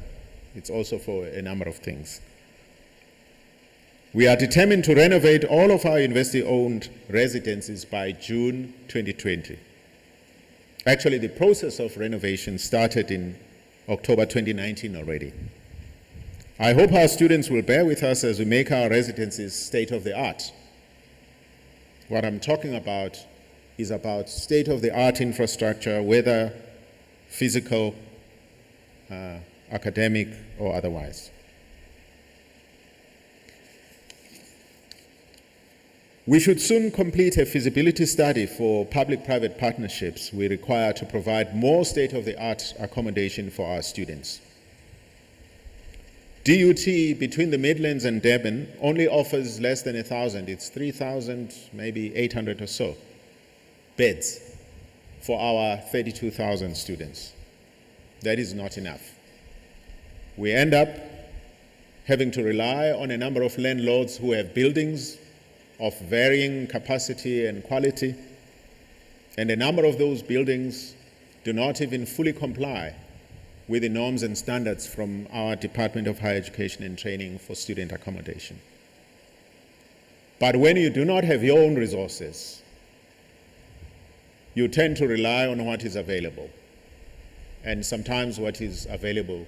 it's also for a number of things. We are determined to renovate all of our university-owned residences by June 2020. Actually, the process of renovation started in October 2019 already. I hope our students will bear with us as we make our residences state-of-the-art. What I'm talking about is about state-of-the-art infrastructure, whether physical, academic, or otherwise. We should soon complete a feasibility study for public-private partnerships we require to provide more state-of-the-art accommodation for our students. DUT between the Midlands and Durban only offers less than 1,000. It's 3,000, maybe 800 or so beds for our 32,000 students. That is not enough. We end up having to rely on a number of landlords who have buildings of varying capacity and quality, and a number of those buildings do not even fully comply with the norms and standards from our Department of Higher Education and Training for student accommodation. But when you do not have your own resources, you tend to rely on what is available. And sometimes what is available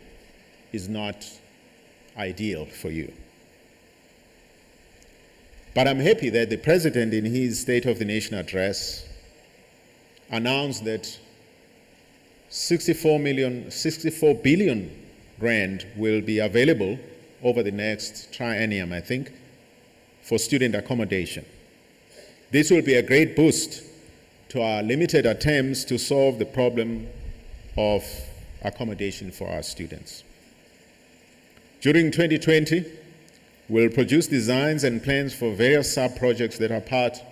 is not ideal for you. But I'm happy that the President, in his State of the Nation address, announced that 64 billion rand will be available over the next triennium, I think, for student accommodation. This will be a great boost to our limited attempts to solve the problem of accommodation for our students. During 2020, we'll produce designs and plans for various sub-projects that are part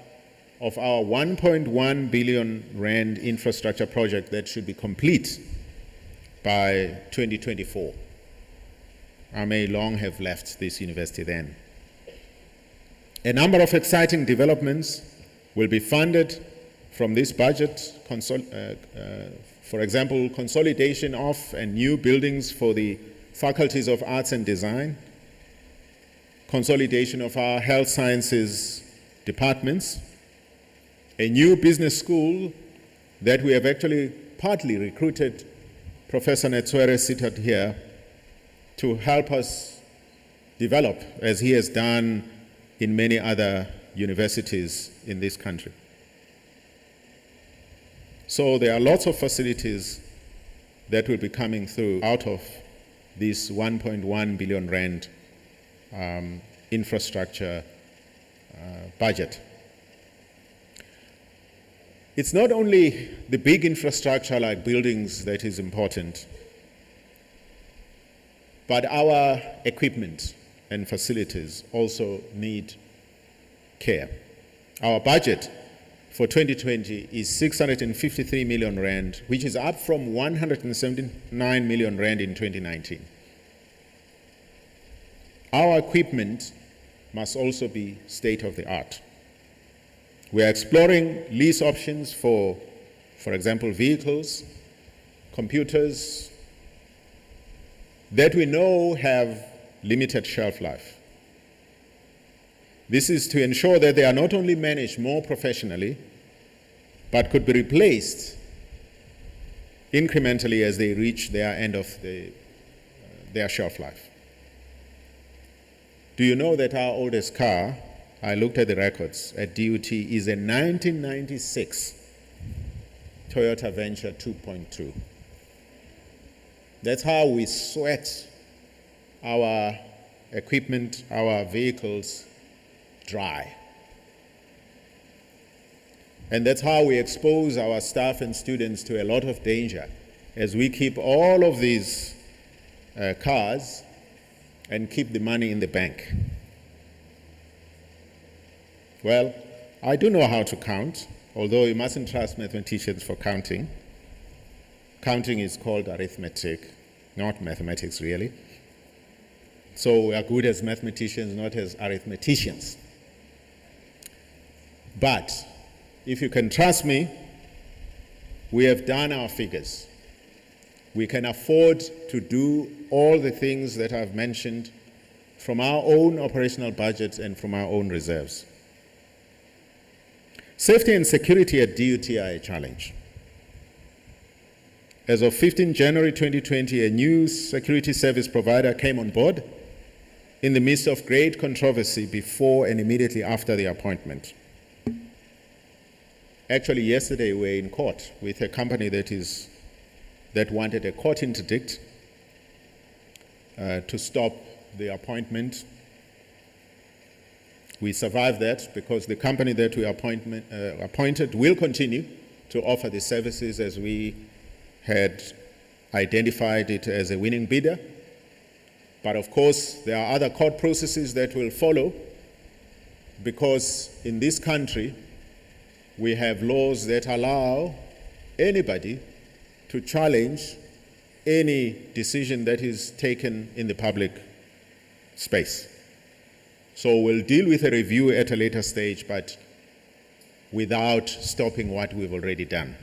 of our 1.1 billion rand infrastructure project that should be complete by 2024. I may long have left this university then. A number of exciting developments will be funded from this budget, for example, consolidation of and new buildings for the faculties of arts and design, consolidation of our health sciences departments, a new business school that we have actually partly recruited Professor Netswere seated here to help us develop, as he has done in many other universities in this country. So there are lots of facilities that will be coming through out of this 1.1 billion rand infrastructure budget. It's not only the big infrastructure like buildings that is important, but our equipment and facilities also need care. Our budget for 2020 is 653 million rand, which is up from 179 million rand in 2019. Our equipment must also be state-of-the-art. We are exploring lease options for example, vehicles, computers that we know have limited shelf life. This is to ensure that they are not only managed more professionally, but could be replaced incrementally as they reach their end of their shelf life. Do you know that our oldest car, I looked at the records at DUT, is a 1996 Toyota Venture 2.2. That's how we sweat our equipment, our vehicles dry. And that's how we expose our staff and students to a lot of danger as we keep all of these cars and keep the money in the bank. Well, I do know how to count, although you mustn't trust mathematicians for counting. Counting is called arithmetic, not mathematics really. So we are good as mathematicians, not as arithmeticians. But if you can trust me, we have done our figures. We can afford to do all the things that I've mentioned from our own operational budgets and from our own reserves. Safety and security at DUT are a challenge. As of 15 January 2020, a new security service provider came on board in the midst of great controversy before and immediately after the appointment. Actually, yesterday we were in court with a company that wanted a court interdict to stop the appointment. We survived that because the company that we appointed will continue to offer the services as we had identified it as a winning bidder. But of course, there are other court processes that will follow because in this country, we have laws that allow anybody to challenge any decision that is taken in the public space. So we'll deal with a review at a later stage, but without stopping what we've already done.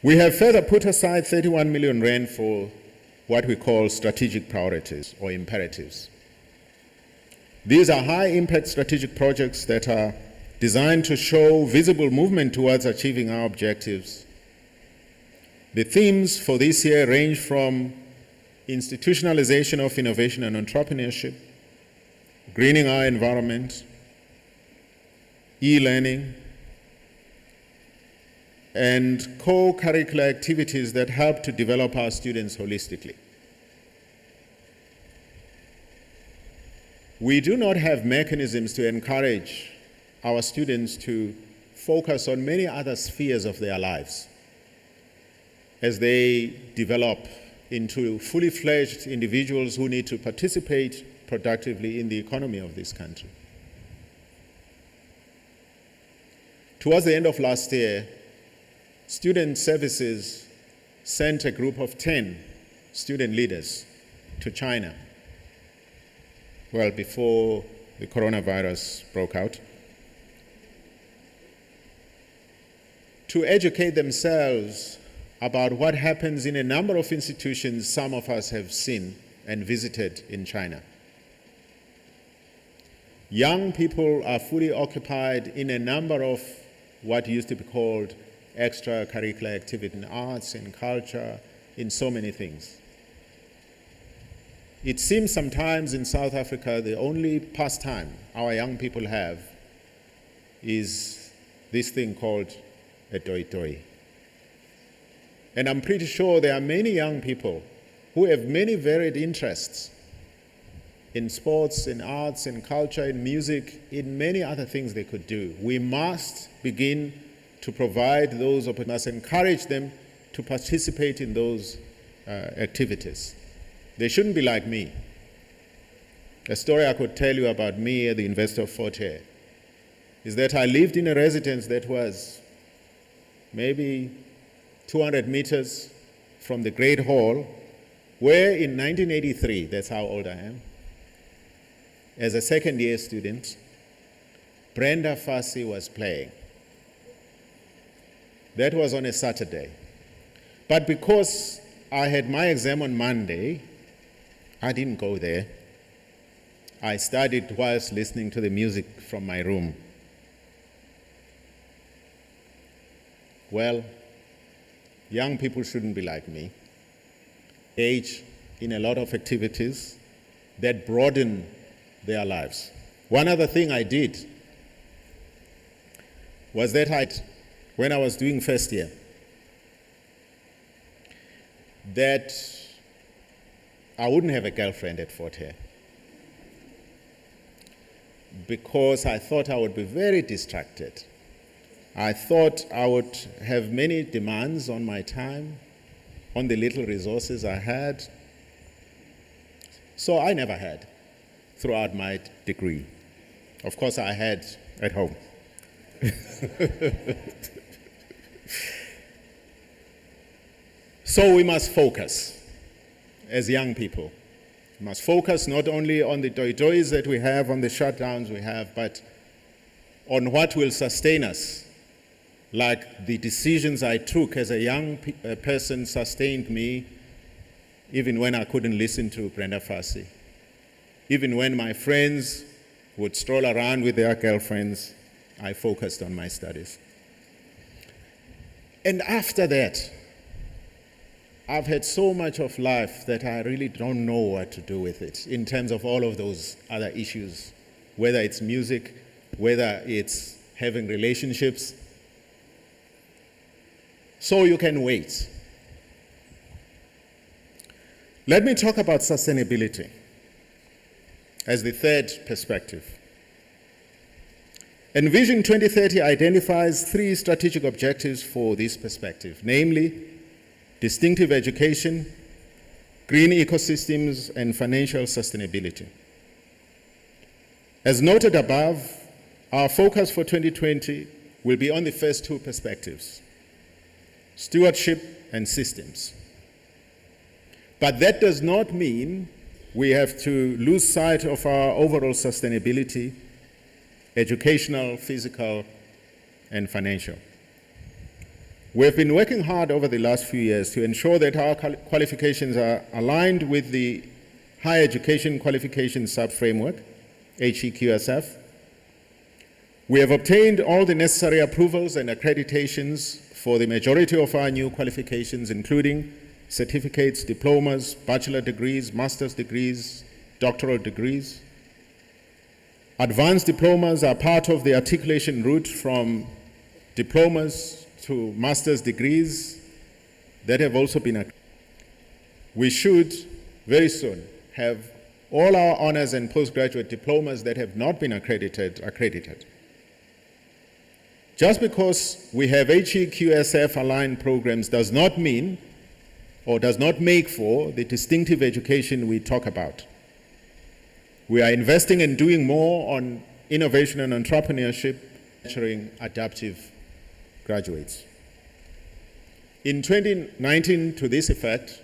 We have further put aside 31 million rand for what we call strategic priorities or imperatives. These are high-impact strategic projects that are designed to show visible movement towards achieving our objectives. The themes for this year range from institutionalization of innovation and entrepreneurship, greening our environment, e-learning, and co-curricular activities that help to develop our students holistically. We do not have mechanisms to encourage our students to focus on many other spheres of their lives as they develop into fully fledged individuals who need to participate productively in the economy of this country. Towards the end of last year, Student Services sent a group of 10 student leaders to China, well, before the coronavirus broke out. to educate themselves about what happens in a number of institutions some of us have seen and visited in China. Young people are fully occupied in a number of what used to be called extracurricular activity in arts, in culture, in so many things. It seems sometimes in South Africa the only pastime our young people have is this thing called a toi-toi. And I'm pretty sure there are many young people who have many varied interests in sports, in arts, in culture, in music, in many other things they could do. We must begin to provide those opportunities, encourage them to participate in those activities. They shouldn't be like me. A story I could tell you about me at the University of Fort Hare is that I lived in a residence that was maybe 200 meters from the Great Hall, where in 1983, that's how old I am, as a second-year student, Brenda Fassie was playing. That was on a Saturday. But because I had my exam on Monday, I didn't go there. I studied whilst listening to the music from my room. Well, young people shouldn't be like me. Engage in a lot of activities that broaden their lives. One other thing I did was that when I was doing first year, that I wouldn't have a girlfriend at Fort Hare because I thought I would be very distracted. I thought I would have many demands on my time, on the little resources I had. So I never had throughout my degree. Of course, I had at home. So we must focus as young people. We must focus not only on the toi-tois that we have, on the shutdowns we have, but on what will sustain us. Like the decisions I took as a young person sustained me even when I couldn't listen to Brenda Fassie. Even when my friends would stroll around with their girlfriends, I focused on my studies. And after that, I've had so much of life that I really don't know what to do with it in terms of all of those other issues, whether it's music, whether it's having relationships. So you can wait. Let me talk about sustainability as the third perspective. Envision 2030 identifies 3 strategic objectives for this perspective, namely distinctive education, green ecosystems, and financial sustainability. As noted above, our focus for 2020 will be on the first 2 perspectives, stewardship and systems. But that does not mean we have to lose sight of our overall sustainability, educational, physical, and financial. We have been working hard over the last few years to ensure that our qualifications are aligned with the Higher Education Qualifications Sub-Framework, HEQSF. We have obtained all the necessary approvals and accreditations for the majority of our new qualifications, including certificates, diplomas, bachelor degrees, master's degrees, doctoral degrees. Advanced diplomas are part of the articulation route from diplomas to master's degrees that have also been accredited. We should very soon have all our honors and postgraduate diplomas that have not been accredited. Just because we have HEQSF aligned programs does not mean or does not make for the distinctive education we talk about. We are investing in doing more on innovation and entrepreneurship, nurturing adaptive graduates. In 2019, to this effect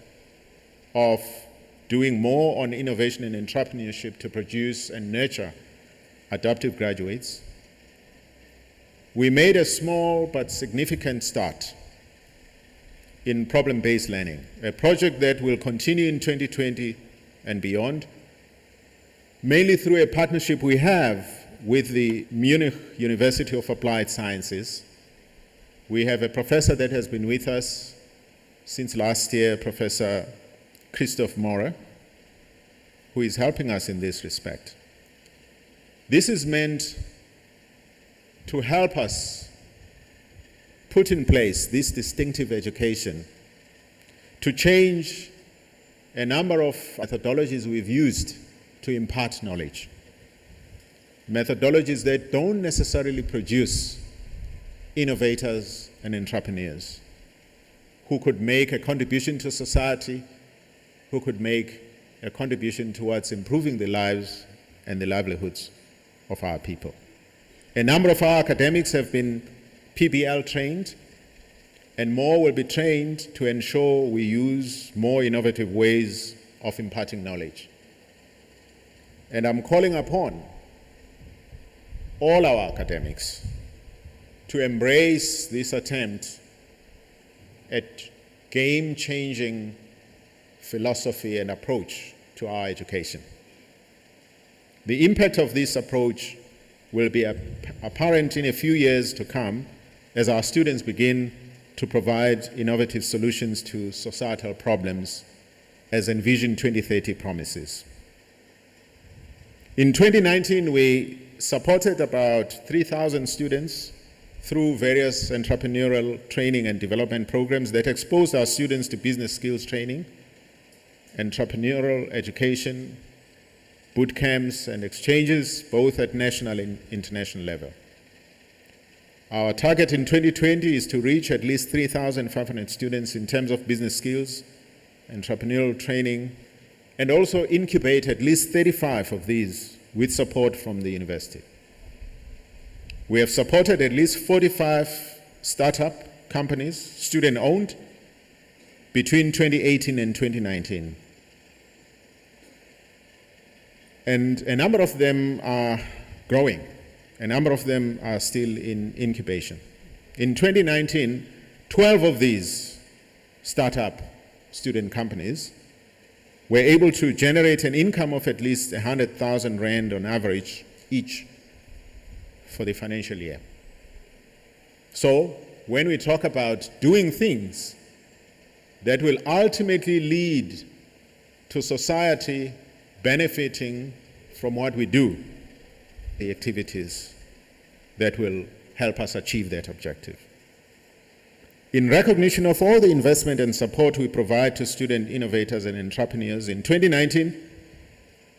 of doing more on innovation and entrepreneurship to produce and nurture adaptive graduates, we made a small but significant start in problem-based learning, a project that will continue in 2020 and beyond, mainly through a partnership we have with the Munich University of Applied Sciences. We have a professor that has been with us since last year, Professor Christoph Maurer, who is helping us in this respect. This is meant to help us put in place this distinctive education, to change a number of methodologies we've used to impart knowledge. Methodologies that don't necessarily produce innovators and entrepreneurs who could make a contribution to society, who could make a contribution towards improving the lives and the livelihoods of our people. A number of our academics have been PBL trained, and more will be trained to ensure we use more innovative ways of imparting knowledge. And I'm calling upon all our academics to embrace this attempt at game-changing philosophy and approach to our education. The impact of this approach will be apparent in a few years to come as our students begin to provide innovative solutions to societal problems as Envision 2030 promises. In 2019, we supported about 3,000 students through various entrepreneurial training and development programs that exposed our students to business skills training, entrepreneurial education, boot camps and exchanges, both at national and international level. Our target in 2020 is to reach at least 3,500 students in terms of business skills, entrepreneurial training, and also incubate at least 35 of these with support from the university. We have supported at least 45 startup companies, student-owned, between 2018 and 2019. And a number of them are growing. A number of them are still in incubation. In 2019, 12 of these startup student companies were able to generate an income of at least 100,000 Rand on average each for the financial year. So when we talk about doing things that will ultimately lead to society benefiting from what we do, the activities that will help us achieve that objective. In recognition of all the investment and support we provide to student innovators and entrepreneurs, in 2019,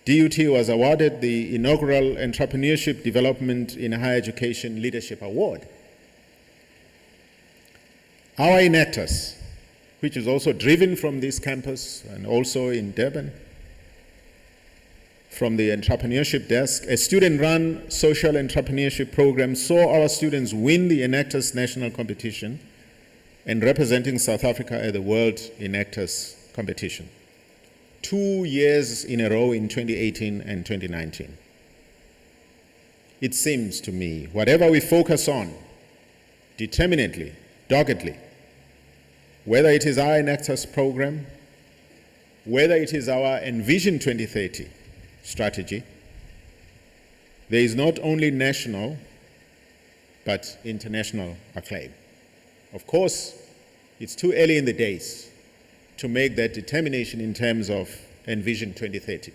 DUT was awarded the inaugural Entrepreneurship Development in Higher Education Leadership Award. Our enactors, which is also driven from this campus and also in Durban, from the entrepreneurship desk, a student-run social entrepreneurship program saw our students win the Enactors National Competition and representing South Africa at the World Enactors Competition, 2 years in a row in 2018 and 2019. It seems to me, whatever we focus on, determinedly, doggedly, whether it is our Enactors program, whether it is our Envision 2030 strategy, there is not only national, but international acclaim. Of course, it's too early in the days to make that determination in terms of Envision 2030.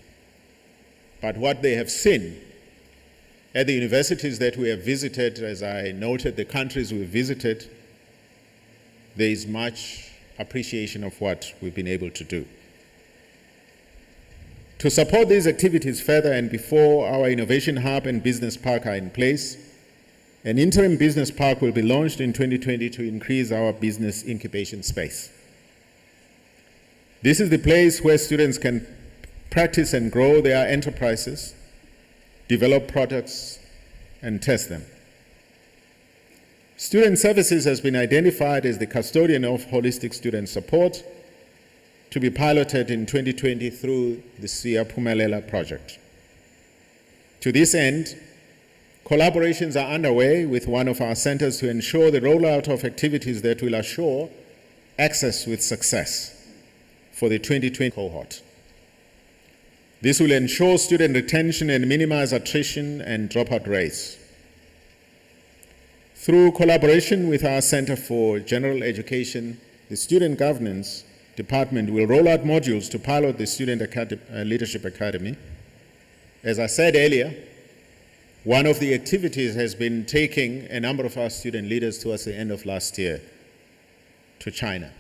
But what they have seen at the universities that we have visited, as I noted, the countries we've visited, there is much appreciation of what we've been able to do. To support these activities further and before our Innovation Hub and Business Park are in place, an interim business park will be launched in 2020 to increase our business incubation space. This is the place where students can practice and grow their enterprises, develop products, and test them. Student Services has been identified as the custodian of holistic student support to be piloted in 2020 through the SOUA Phumelela project. To this end, Collaborations are underway with one of our centers to ensure the rollout of activities that will assure access with success for the 2020 cohort. This will ensure student retention and minimize attrition and dropout rates. Through collaboration with our Center for General Education, the Student Governance Department will roll out modules to pilot the Student Leadership Academy. As I said earlier, one of the activities has been taking a number of our student leaders towards the end of last year to China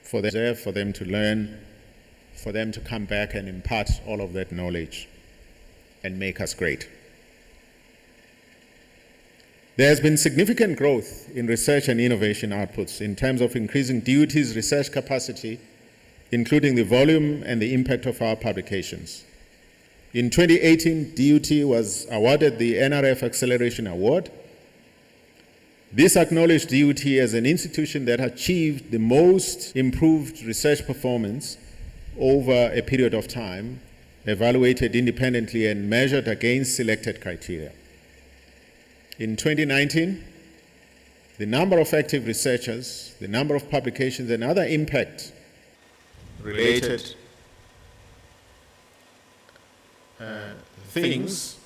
for them to learn, for them to come back and impart all of that knowledge and make us great. There has been significant growth in research and innovation outputs in terms of increasing DUT's research capacity, including the volume and the impact of our publications. In 2018, DUT was awarded the NRF Acceleration Award. This acknowledged DUT as an institution that achieved the most improved research performance over a period of time, evaluated independently and measured against selected criteria. In 2019, the number of active researchers, the number of publications, and other impact-related things,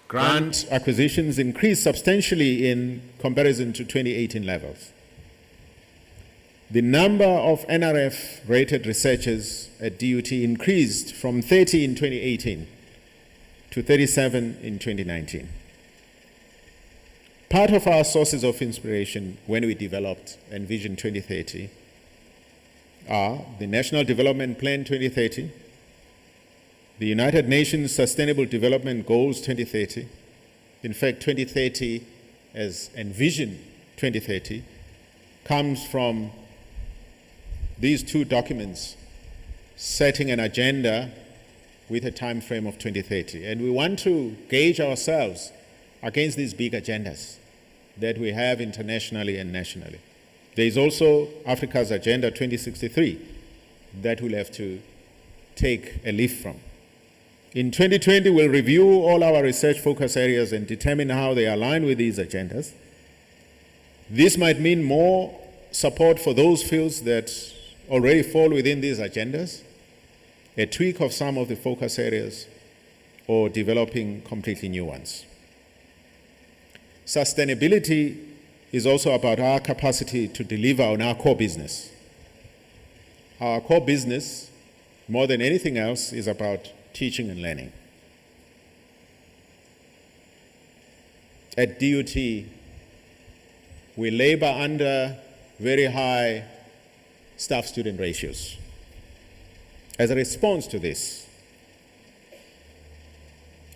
grant acquisitions increased substantially in comparison to 2018 levels. The number of NRF-rated researchers at DUT increased from 30 in 2018 to 37 in 2019. Part of our sources of inspiration when we developed Envision 2030 are the National Development Plan 2030, the United Nations Sustainable Development Goals 2030. In fact, 2030 as Envision 2030 comes from these two documents setting an agenda with a time frame of 2030. And we want to gauge ourselves against these big agendas that we have internationally and nationally. There is also Africa's Agenda 2063 that we'll have to take a leaf from. In 2020, we'll review all our research focus areas and determine how they align with these agendas. This might mean more support for those fields that already fall within these agendas, a tweak of some of the focus areas, or developing completely new ones. Sustainability is also about our capacity to deliver on our core business. Our core business, more than anything else, is about teaching and learning. At DUT, we labor under very high staff-student ratios. As a response to this,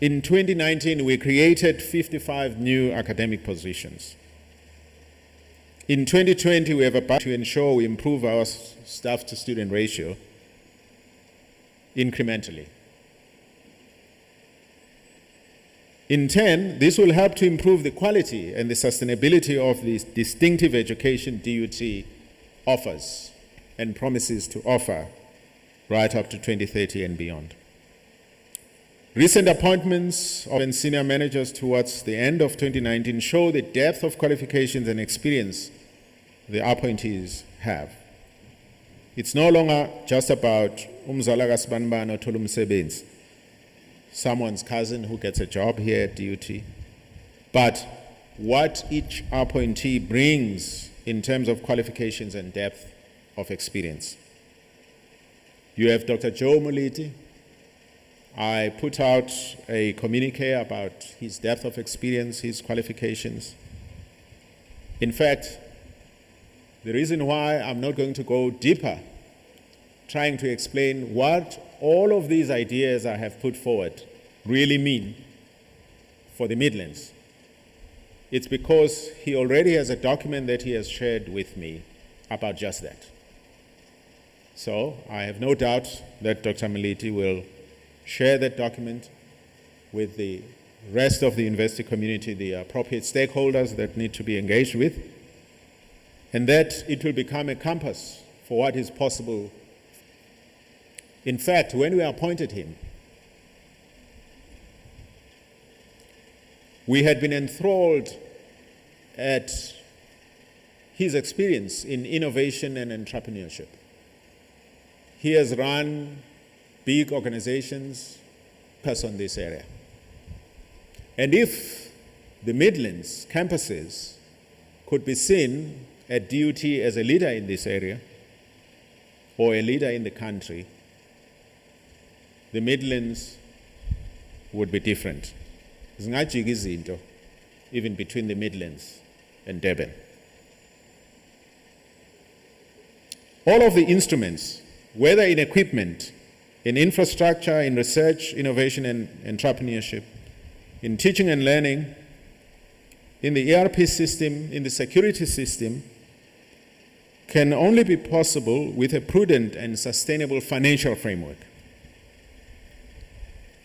in 2019, we created 55 new academic positions. In 2020, we have a budget to ensure we improve our staff-to-student ratio incrementally. In turn, this will help to improve the quality and the sustainability of the distinctive education DUT offers and promises to offer right up to 2030 and beyond. Recent appointments of senior managers towards the end of 2019 show the depth of qualifications and experience the appointees have. It's no longer just about umzala kasbanibani othola umsebenzi, someone's cousin who gets a job here at DUT, but what each appointee brings in terms of qualifications and depth of experience. You have Dr. Joe Moliti. I put out a communique about his depth of experience, his qualifications. In fact, the reason why I'm not going to go deeper, trying to explain what all of these ideas I have put forward really mean for the Midlands, it's because he already has a document that he has shared with me about just that. So I have no doubt that Dr. Moliti will share that document with the rest of the university community, the appropriate stakeholders that need to be engaged with, and that it will become a compass for what is possible. In fact, when we appointed him, We had been enthralled at his experience in innovation and entrepreneurship. He has run big organizations on this area. And if the Midlands campuses could be seen at DUT as a leader in this area, or a leader in the country, the Midlands would be different. Zingajika izinto even between the Midlands and Durban. All of the instruments, whether in equipment, in infrastructure, in research, innovation and entrepreneurship, in teaching and learning, in the ERP system, in the security system, can only be possible with a prudent and sustainable financial framework.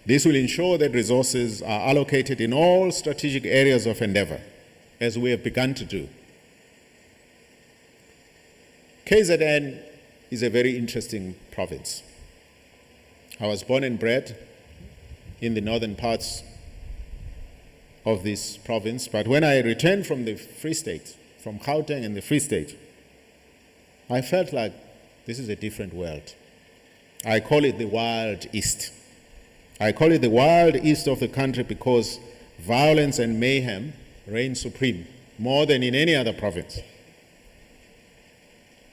This will ensure that resources are allocated in all strategic areas of endeavor, as we have begun to do. KZN is a very interesting province. I was born and bred in the northern parts of this province, but when I returned from the Free State, from Gauteng and the Free State, I felt like this is a different world. I call it the Wild East. I call it the Wild East of the country because violence and mayhem reign supreme, more than in any other province.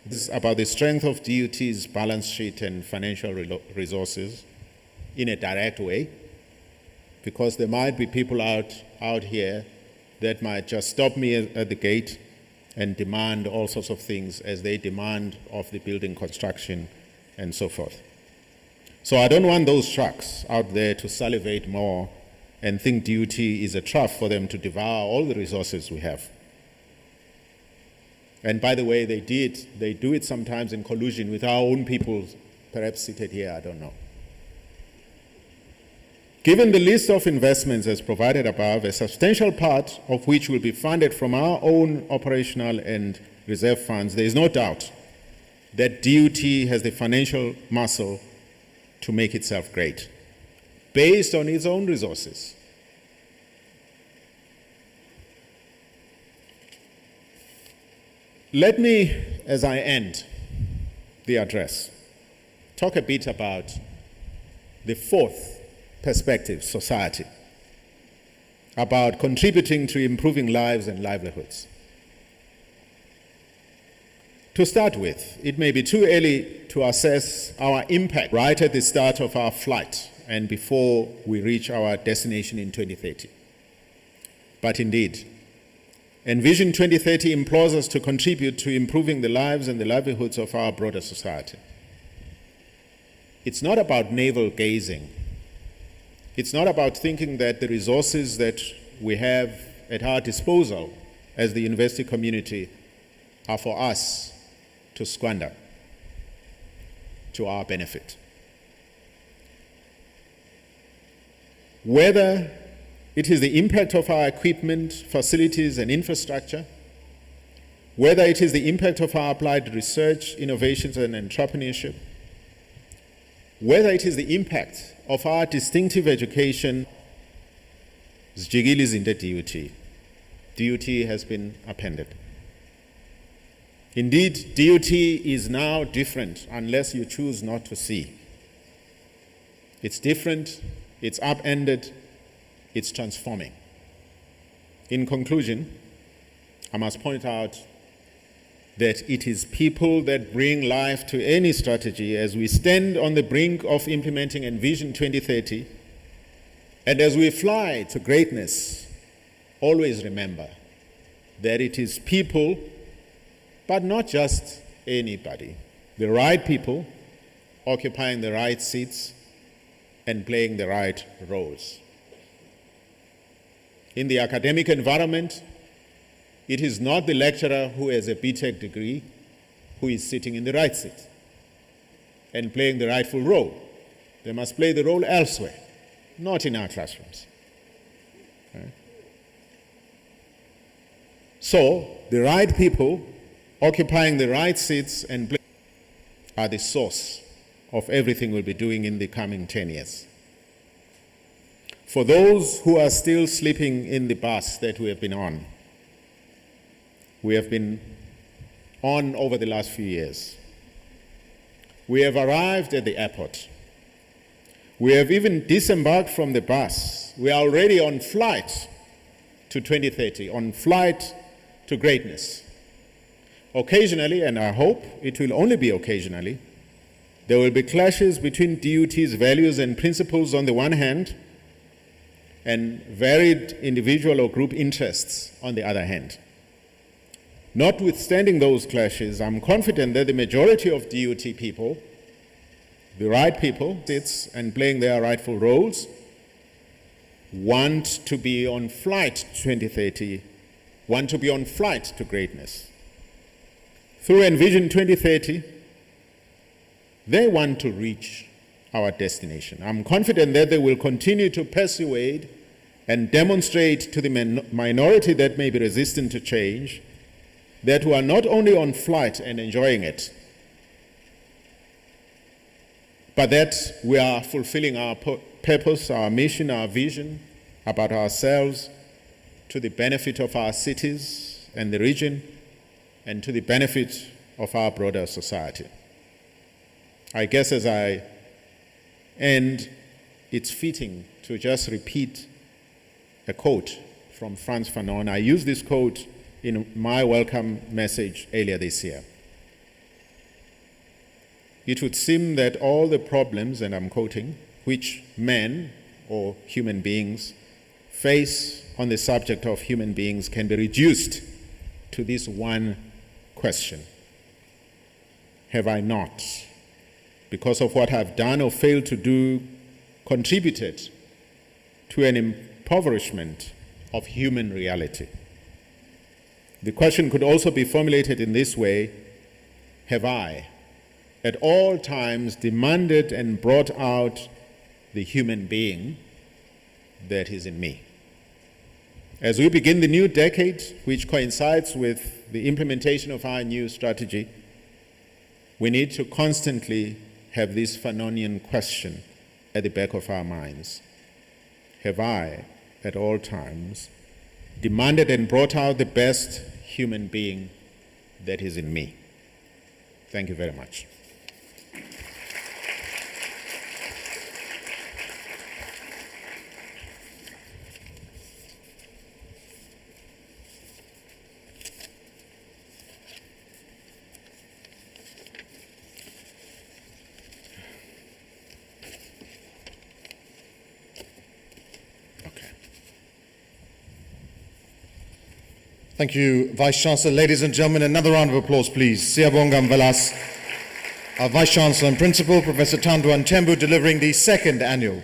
This is about the strength of DUT's balance sheet and financial resources in a direct way, because there might be people out here that might just stop me at the gate and demand all sorts of things as they demand of the building construction and so forth. So I don't want those sharks out there to salivate more and think DUT is a trough for them to devour all the resources we have. And by the way, they do it sometimes in collusion with our own people, perhaps seated here, I don't know. Given the list of investments as provided above, a substantial part of which will be funded from our own operational and reserve funds, there is no doubt that DUT has the financial muscle to make itself great, based on its own resources. Let me, as I end the address, talk a bit about the fourth perspective, society, about contributing to improving lives and livelihoods. To start with, it may be too early to assess our impact right at the start of our flight and before we reach our destination in 2030. But indeed, Envision 2030 implores us to contribute to improving the lives and the livelihoods of our broader society. It's not about navel gazing. It's not about thinking that the resources that we have at our disposal as the university community are for us to squander to our benefit. Whether it is the impact of our equipment, facilities, and infrastructure, whether it is the impact of our applied research, innovations, and entrepreneurship, whether it is the impact of our distinctive education, Zijikile izinto DUT. DUT has been appended. Indeed, DUT is now different unless you choose not to see. It's different, it's upended, it's transforming. In conclusion, I must point out that it is people that bring life to any strategy as we stand on the brink of implementing Envision 2030, and as we fly to greatness, always remember that it is people, but not just anybody, the right people occupying the right seats and playing the right roles. In the academic environment, it is not the lecturer who has a BTech degree who is sitting in the right seat and playing the rightful role. They must play the role elsewhere, not in our classrooms. Right? So, the right people occupying the right seats and are the source of everything we'll be doing in the coming 10 years. For those who are still sleeping in the bus that we have been on over the last few years, we have arrived at the airport. We have even disembarked from the bus. We are already on flight to 2030, on flight to greatness. Occasionally, and I hope it will only be occasionally, there will be clashes between DUT's values and principles on the one hand, and varied individual or group interests on the other hand. Notwithstanding those clashes, I'm confident that the majority of DUT people, the right people, sits and playing their rightful roles, want to be on flight to 2030, want to be on flight to greatness. Through Envision 2030, they want to reach our destination. I'm confident that they will continue to persuade and demonstrate to the minority that may be resistant to change that we are not only on flight and enjoying it, but that we are fulfilling our purpose, our mission, our vision about ourselves to the benefit of our cities and the region and to the benefit of our broader society. I guess as I end, it's fitting to just repeat a quote from Frantz Fanon. I used this quote in my welcome message earlier this year. It would seem that all the problems, and I'm quoting, which men or human beings face on the subject of human beings can be reduced to this one question: have I not, because of what I've done or failed to do, contributed to an impoverishment of human reality? The question could also be formulated in this way: have I, at all times, demanded and brought out the human being that is in me? As we begin the new decade, which coincides with the implementation of our new strategy, we need to constantly have this Fanonian question at the back of our minds: have I, at all times, demanded and brought out the best human being that is in me? Thank you very much. Thank you, Vice-Chancellor. Ladies and gentlemen, another round of applause, please. Siyabonga Mvalas, our Vice-Chancellor and Principal, Professor Tandwa Ntembu, delivering the second annual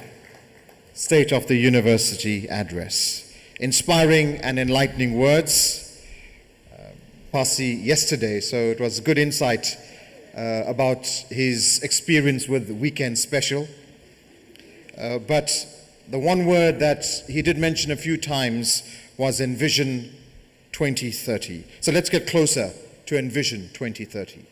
State of the University Address. Inspiring and enlightening words. Pasi yesterday, so it was good insight about his experience with the Weekend Special. But the one word that he did mention a few times was Envision 2030. So let's get closer to Envision 2030.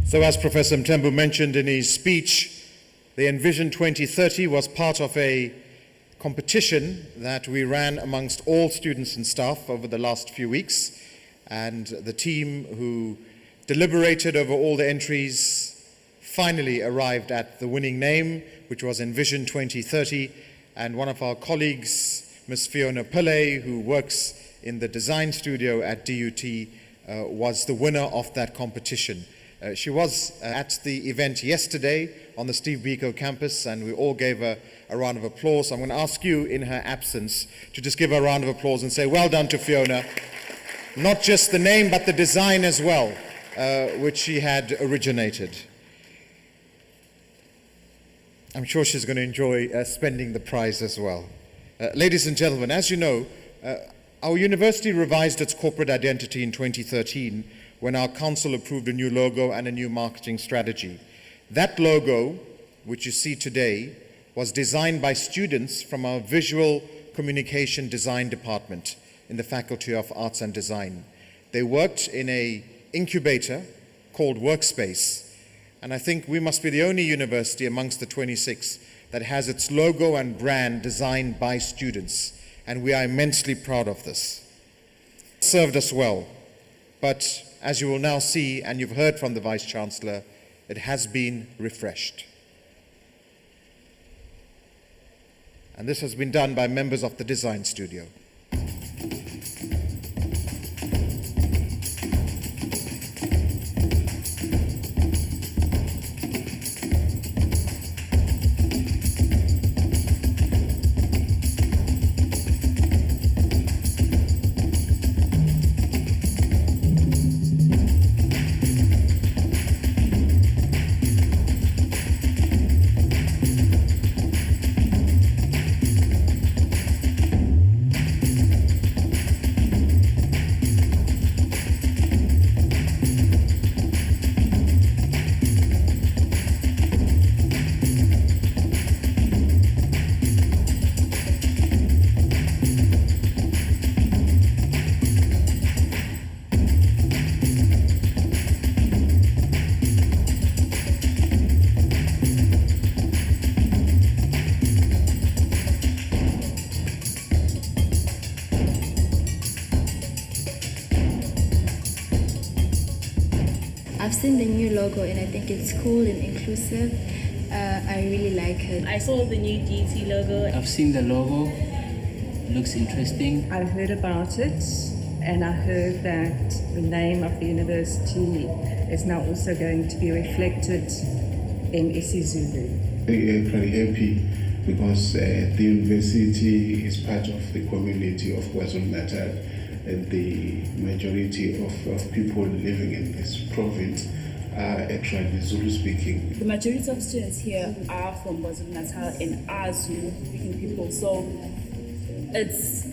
So as Professor Mtembu mentioned in his speech, the Envision 2030 was part of a competition that we ran amongst all students and staff over the last few weeks. And the team who deliberated over all the entries finally arrived at the winning name, which was Envision 2030. And one of our colleagues, Ms. Fiona Pillay, who works in the design studio at DUT, was the winner of that competition. She was at the event yesterday on the Steve Biko campus, and we all gave her a round of applause. I'm going to ask you, in her absence, to just give her a round of applause and say, well done to Fiona. Not just the name, but the design as well, which she had originated. I'm sure she's going to enjoy spending the prize as well. Ladies and gentlemen, as you know, our university revised its corporate identity in 2013 when our council approved a new logo and a new marketing strategy. That logo, which you see today, was designed by students from our visual communication design department in the Faculty of Arts and Design. They worked in an incubator called Workspace, and I think we must be the only university amongst the 26 that has its logo and brand designed by students, and we are immensely proud of this. It served us well, but as you will now see, and you've heard from the Vice-Chancellor, it has been refreshed. And this has been done by members of the design studio. I've seen the new logo and I think it's cool and inclusive. I really like it. I saw the new DT logo. I've seen the logo, looks interesting. I heard about it and I heard that the name of the university is now also going to be reflected in isiZulu. Very happy because the university is part of the community of KwaZulu-Natal, and the majority of people living in this province are actually Zulu speaking. The majority of students here are from KwaZulu-Natal and are Zulu speaking people, so it's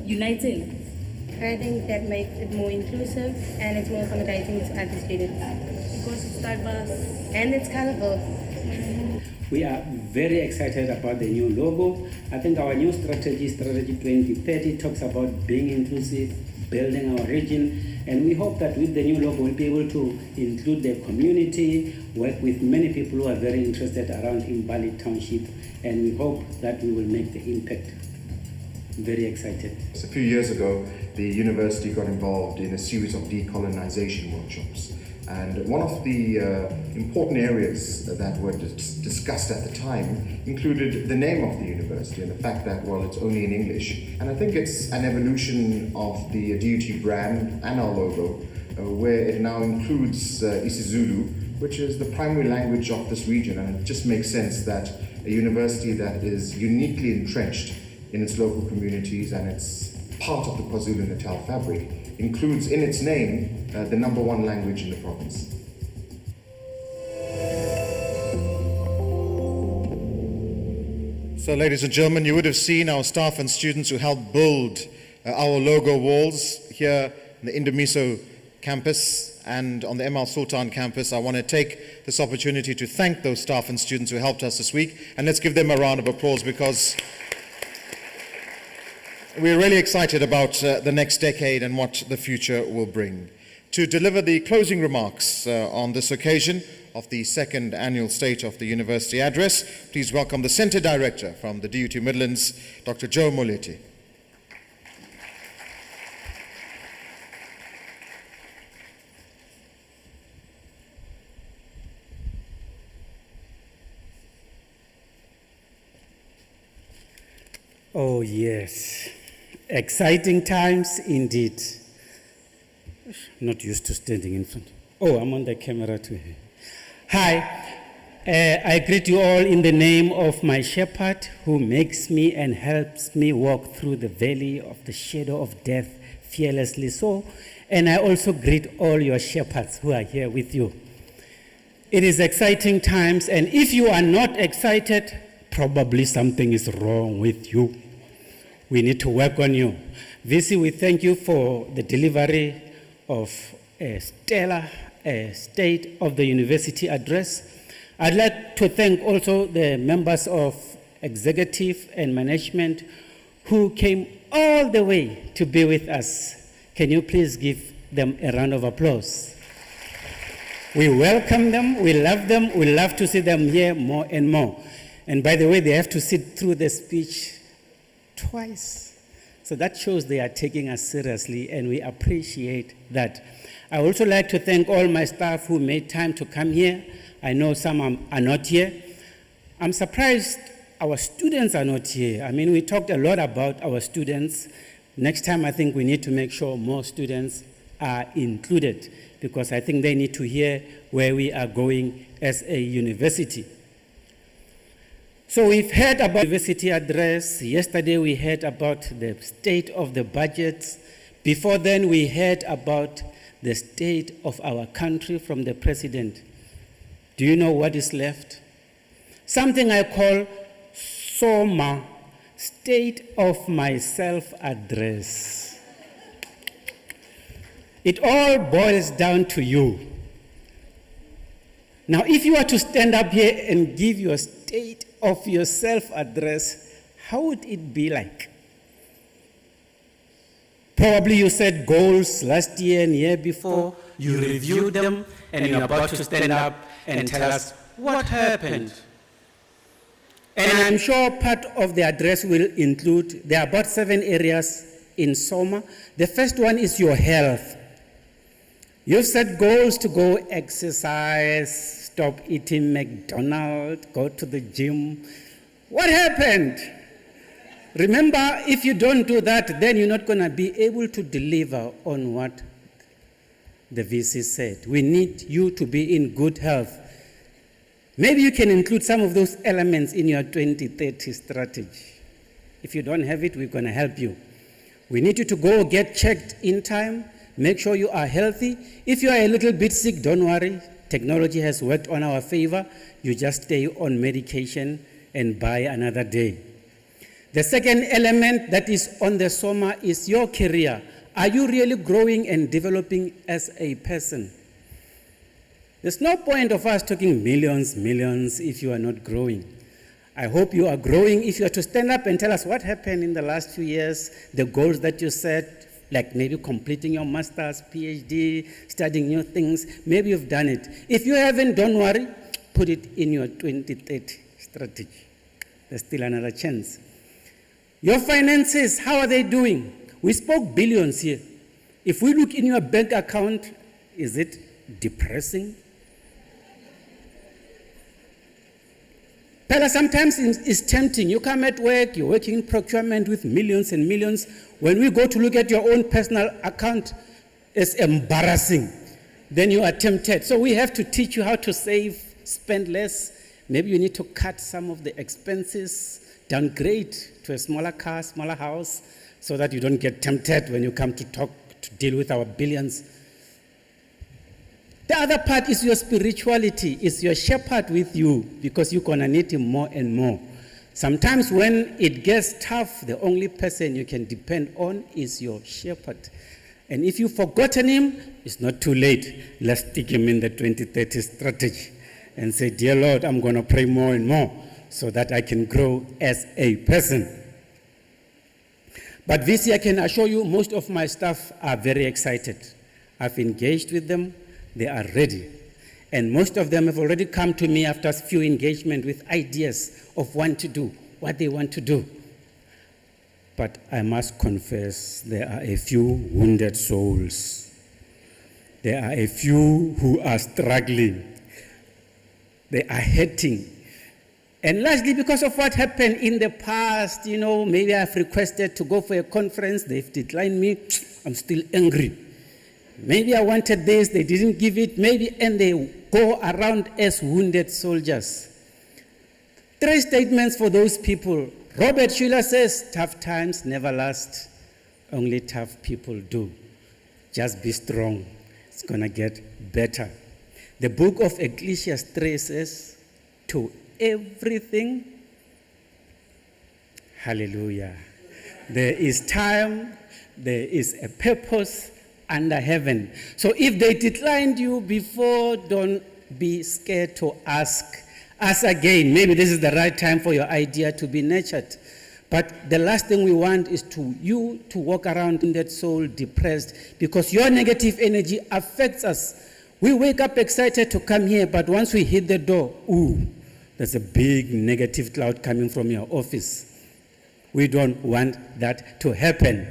uniting. I think that makes it more inclusive and it's more accommodating to other students. Because it's diverse. And it's colorful. We are very excited about the new logo. I think our new strategy 2030, talks about being inclusive, building our region, and we hope that with the new logo we'll be able to include the community, work with many people who are very interested around Mbali Township, and we hope that we will make the impact. Very excited. A few years ago, the university got involved in a series of decolonization workshops. And one of the important areas that were discussed at the time included the name of the university and the fact that, well, it's only in English. And I think it's an evolution of the DUT brand and our logo, where it now includes isiZulu, which is the primary language of this region. And it just makes sense that a university that is uniquely entrenched in its local communities and it's part of the KwaZulu-Natal fabric includes in its name the #1 language in the province. So, ladies and gentlemen, you would have seen our staff and students who helped build our logo walls here in the Indumiso campus and on the Al Sultan campus. I want to take this opportunity to thank those staff and students who helped us this week, and let's give them a round of applause because we're really excited about the next decade and what the future will bring. To deliver the closing remarks on this occasion of the second annual State of the University Address, please welcome the Centre Director from the DUT Midlands, Dr. Joe Moleti. Oh yes, exciting times indeed. Not used to standing in front. Oh, I'm on the camera too. Hi. I greet you all in the name of my shepherd who makes me and helps me walk through the valley of the shadow of death fearlessly so. And I also greet all your shepherds who are here with you. It is exciting times, and if you are not excited, probably something is wrong with you. We need to work on you. VC, we thank you for the delivery of a stellar State of the University address. I'd like to thank also the members of executive and management who came all the way to be with us. Can you please give them a round of applause? We welcome them, we love them, we love to see them here more and more. And by the way, they have to sit through the speech twice. So that shows they are taking us seriously, and we appreciate that. I also like to thank all my staff who made time to come here. I know some are not here. I'm surprised our students are not here. I mean, we talked a lot about our students. Next time, I think we need to make sure more students are included, because I think they need to hear where we are going as a university. So we've heard about the university address. Yesterday, we heard about the state of the budget. Before then, we heard about the state of our country from the president. Do you know what is left? Something I call SOMA, State of Myself Address. It all boils down to you. Now, if you were to stand up here and give your state of yourself address, how would it be like? Probably you set goals last year and year before, you reviewed them, and you're about to stand up and tell us what happened. And I'm sure part of the address will include, there are about 7 areas in SOMA. The first one is your health. You've set goals to go exercise, stop eating McDonald's, go to the gym. What happened? Remember, if you don't do that, then you're not going to be able to deliver on what the VC said. We need you to be in good health. Maybe you can include some of those elements in your 2030 strategy. If you don't have it, we're going to help you. We need you to go get checked in time. Make sure you are healthy. If you are a little bit sick, don't worry. Technology has worked on our favor. You just stay on medication and buy another day. The second element that is on the SOMA is your career. Are you really growing and developing as a person? There's no point of us talking millions if you are not growing. I hope you are growing. If you are to stand up and tell us what happened in the last few years, the goals that you set, like maybe completing your master's, PhD, studying new things, maybe you've done it. If you haven't, don't worry, put it in your 2030 strategy. There's still another chance. Your finances, how are they doing? We spoke billions here. If we look in your bank account, is it depressing? Pella, sometimes it's tempting. You come at work, you're working in procurement with millions and millions. When we go to look at your own personal account, it's embarrassing. Then you are tempted. So we have to teach you how to save, spend less. Maybe you need to cut some of the expenses, downgrade to a smaller car, smaller house, so that you don't get tempted when you come to deal with our billions. The other part is your spirituality, is your shepherd with you, because you're going to need him more and more. Sometimes when it gets tough, the only person you can depend on is your shepherd. And if you've forgotten him, it's not too late. Let's stick him in the 2030 strategy and say, dear Lord, I'm going to pray more and more so that I can grow as a person. But this year, I can assure you, most of my staff are very excited. I've engaged with them. They are ready. And most of them have already come to me after a few engagements with ideas of what they want to do. But I must confess, there are a few wounded souls. There are a few who are struggling. They are hurting. And largely because of what happened in the past, maybe I've requested to go for a conference, they've declined me, I'm still angry. Maybe I wanted this, they didn't give it, maybe, and they go around as wounded soldiers. 3 statements for those people. Robert Schuller says, tough times never last, only tough people do. Just be strong, it's gonna get better. The book of Ecclesiastes 3 says, to everything, hallelujah, there is time, there is a purpose under heaven. So if they declined you before, don't be scared to ask again. Maybe this is the right time for your idea to be nurtured. But the last thing we want is you to walk around in that soul depressed, because your negative energy affects us. We wake up excited to come here, but once we hit the door, ooh, there's a big negative cloud coming from your office. We don't want that to happen.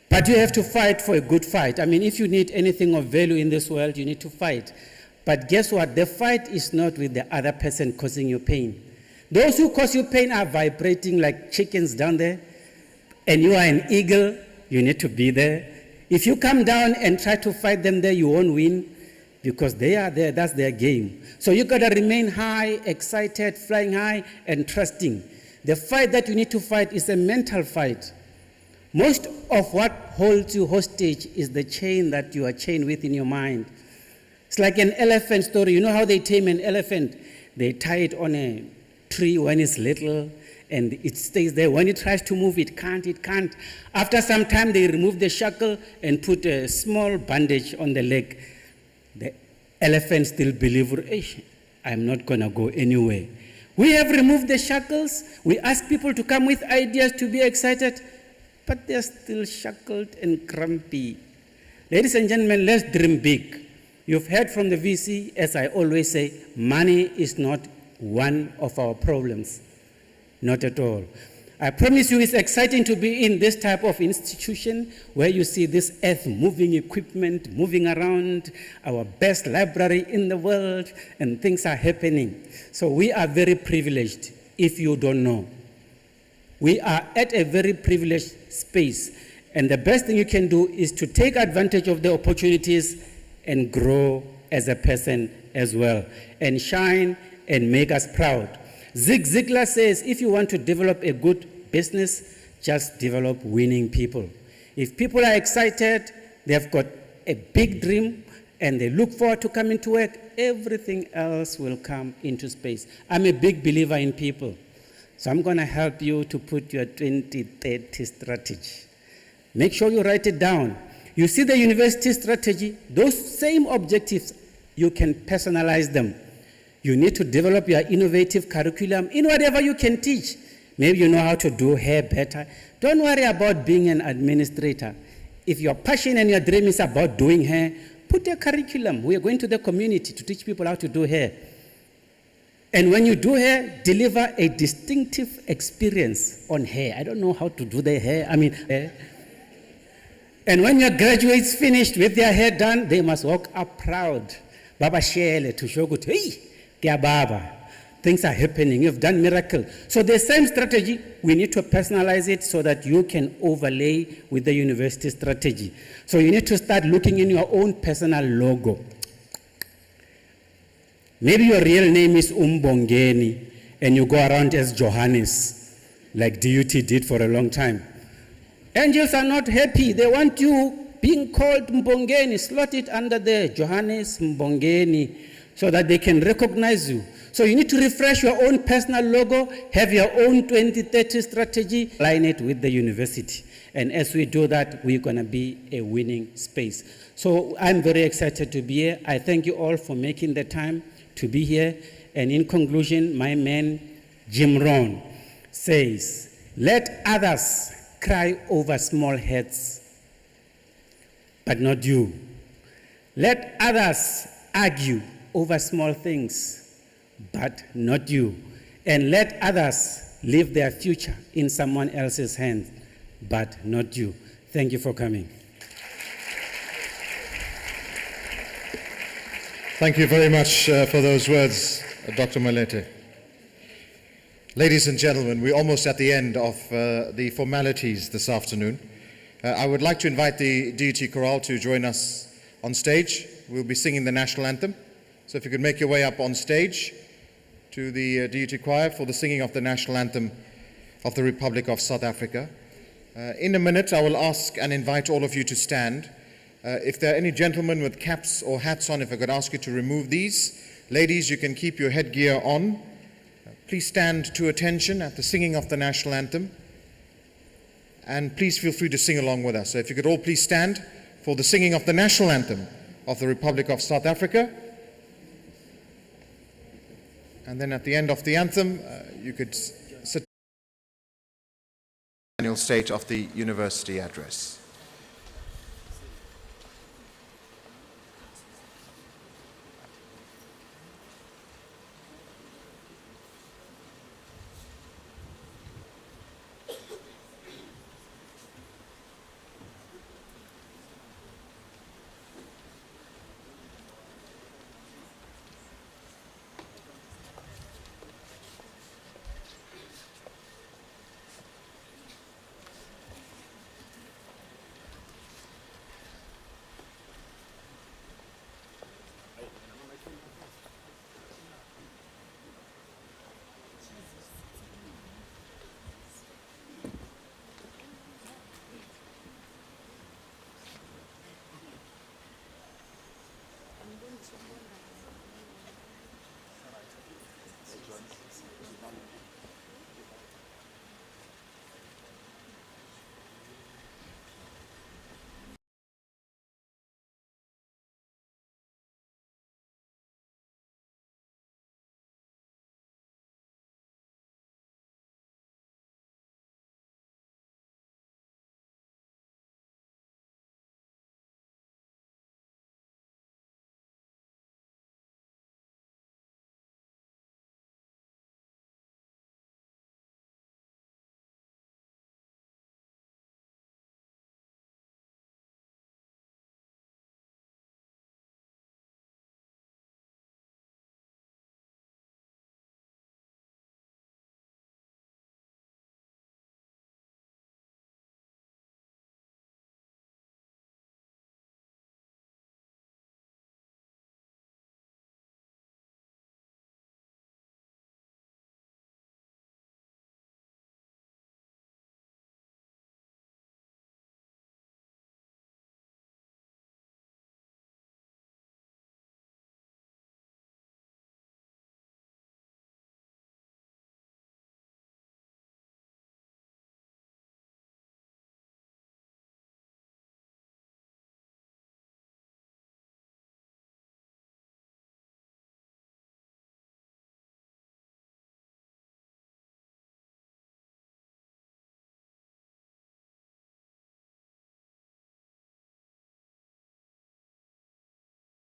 But you have to fight for a good fight. I mean, if you need anything of value in this world, you need to fight. But guess what? The fight is not with the other person causing you pain. Those who cause you pain are vibrating like chickens down there, and you are an eagle, you need to be there. If you come down and try to fight them there, you won't win, because they are there, that's their game. So you gotta remain high, excited, flying high, and trusting. The fight that you need to fight is a mental fight. Most of what holds you hostage is the chain that you are chained with in your mind. It's like an elephant story. You know how they tame an elephant? They tie it on a tree when it's little, and it stays there. When it tries to move, it can't. After some time, they remove the shackle and put a small bandage on the leg. The elephant still believes, I'm not going to go anywhere. We have removed the shackles. We ask people to come with ideas to be excited, but they're still shackled and grumpy. Ladies and gentlemen, let's dream big. You've heard from the VC, as I always say, money is not one of our problems. Not at all. I promise you it's exciting to be in this type of institution where you see this earth-moving equipment moving around, our best library in the world, and things are happening. So we are very privileged, if you don't know. We are at a very privileged space, and the best thing you can do is to take advantage of the opportunities and grow as a person as well, and shine and make us proud. Zig Ziglar says, if you want to develop a good business, just develop winning people. If people are excited, they've got a big dream, and they look forward to coming to work, everything else will come into space. I'm a big believer in people. So I'm going to help you to put your 2030 strategy. Make sure you write it down. You see the university strategy, those same objectives, you can personalize them. You need to develop your innovative curriculum in whatever you can teach. Maybe you know how to do hair better. Don't worry about being an administrator. If your passion and your dream is about doing hair, put a curriculum. We are going to the community to teach people how to do hair. And when you do hair, deliver a distinctive experience on hair. I don't know how to do the hair. Hair. And when your graduates finished with their hair done, they must walk up proud. Baba Shele to show good. Hey, Kia Baba. Things are happening. You've done miracle. So the same strategy, we need to personalize it so that you can overlay with the university strategy. So you need to start looking in your own personal logo. Maybe your real name is Umbongeni and you go around as Johannes, like DUT did for a long time. Angels are not happy. They want you being called Mbongeni. Slot it under there, Johannes Mbongeni, so that they can recognize you. So you need to refresh your own personal logo, have your own 2030 strategy, align it with the university. And as we do that, we're going to be a winning space. So I'm very excited to be here. I thank you all for making the time to be here. And in conclusion, my man, Jim Rohn, says, let others cry over small heads, but not you. Let others argue over small things, but not you. And let others leave their future in someone else's hands, but not you. Thank you for coming. Thank you very much for those words, Dr. Malete. Ladies and gentlemen, we're almost at the end of the formalities this afternoon. I would like to invite the DUT Chorale to join us on stage. We'll be singing the national anthem. So if you could make your way up on stage to the DUT Choir for the singing of the national anthem of the Republic of South Africa. In a minute, I will ask and invite all of you to stand. If there are any gentlemen with caps or hats on, if I could ask you to remove these. Ladies, you can keep your headgear on. Please stand to attention at the singing of the national anthem. And please feel free to sing along with us. So if you could all please stand for the singing of the national anthem of the Republic of South Africa. And then at the end of the anthem, you could sit annual state of the university address.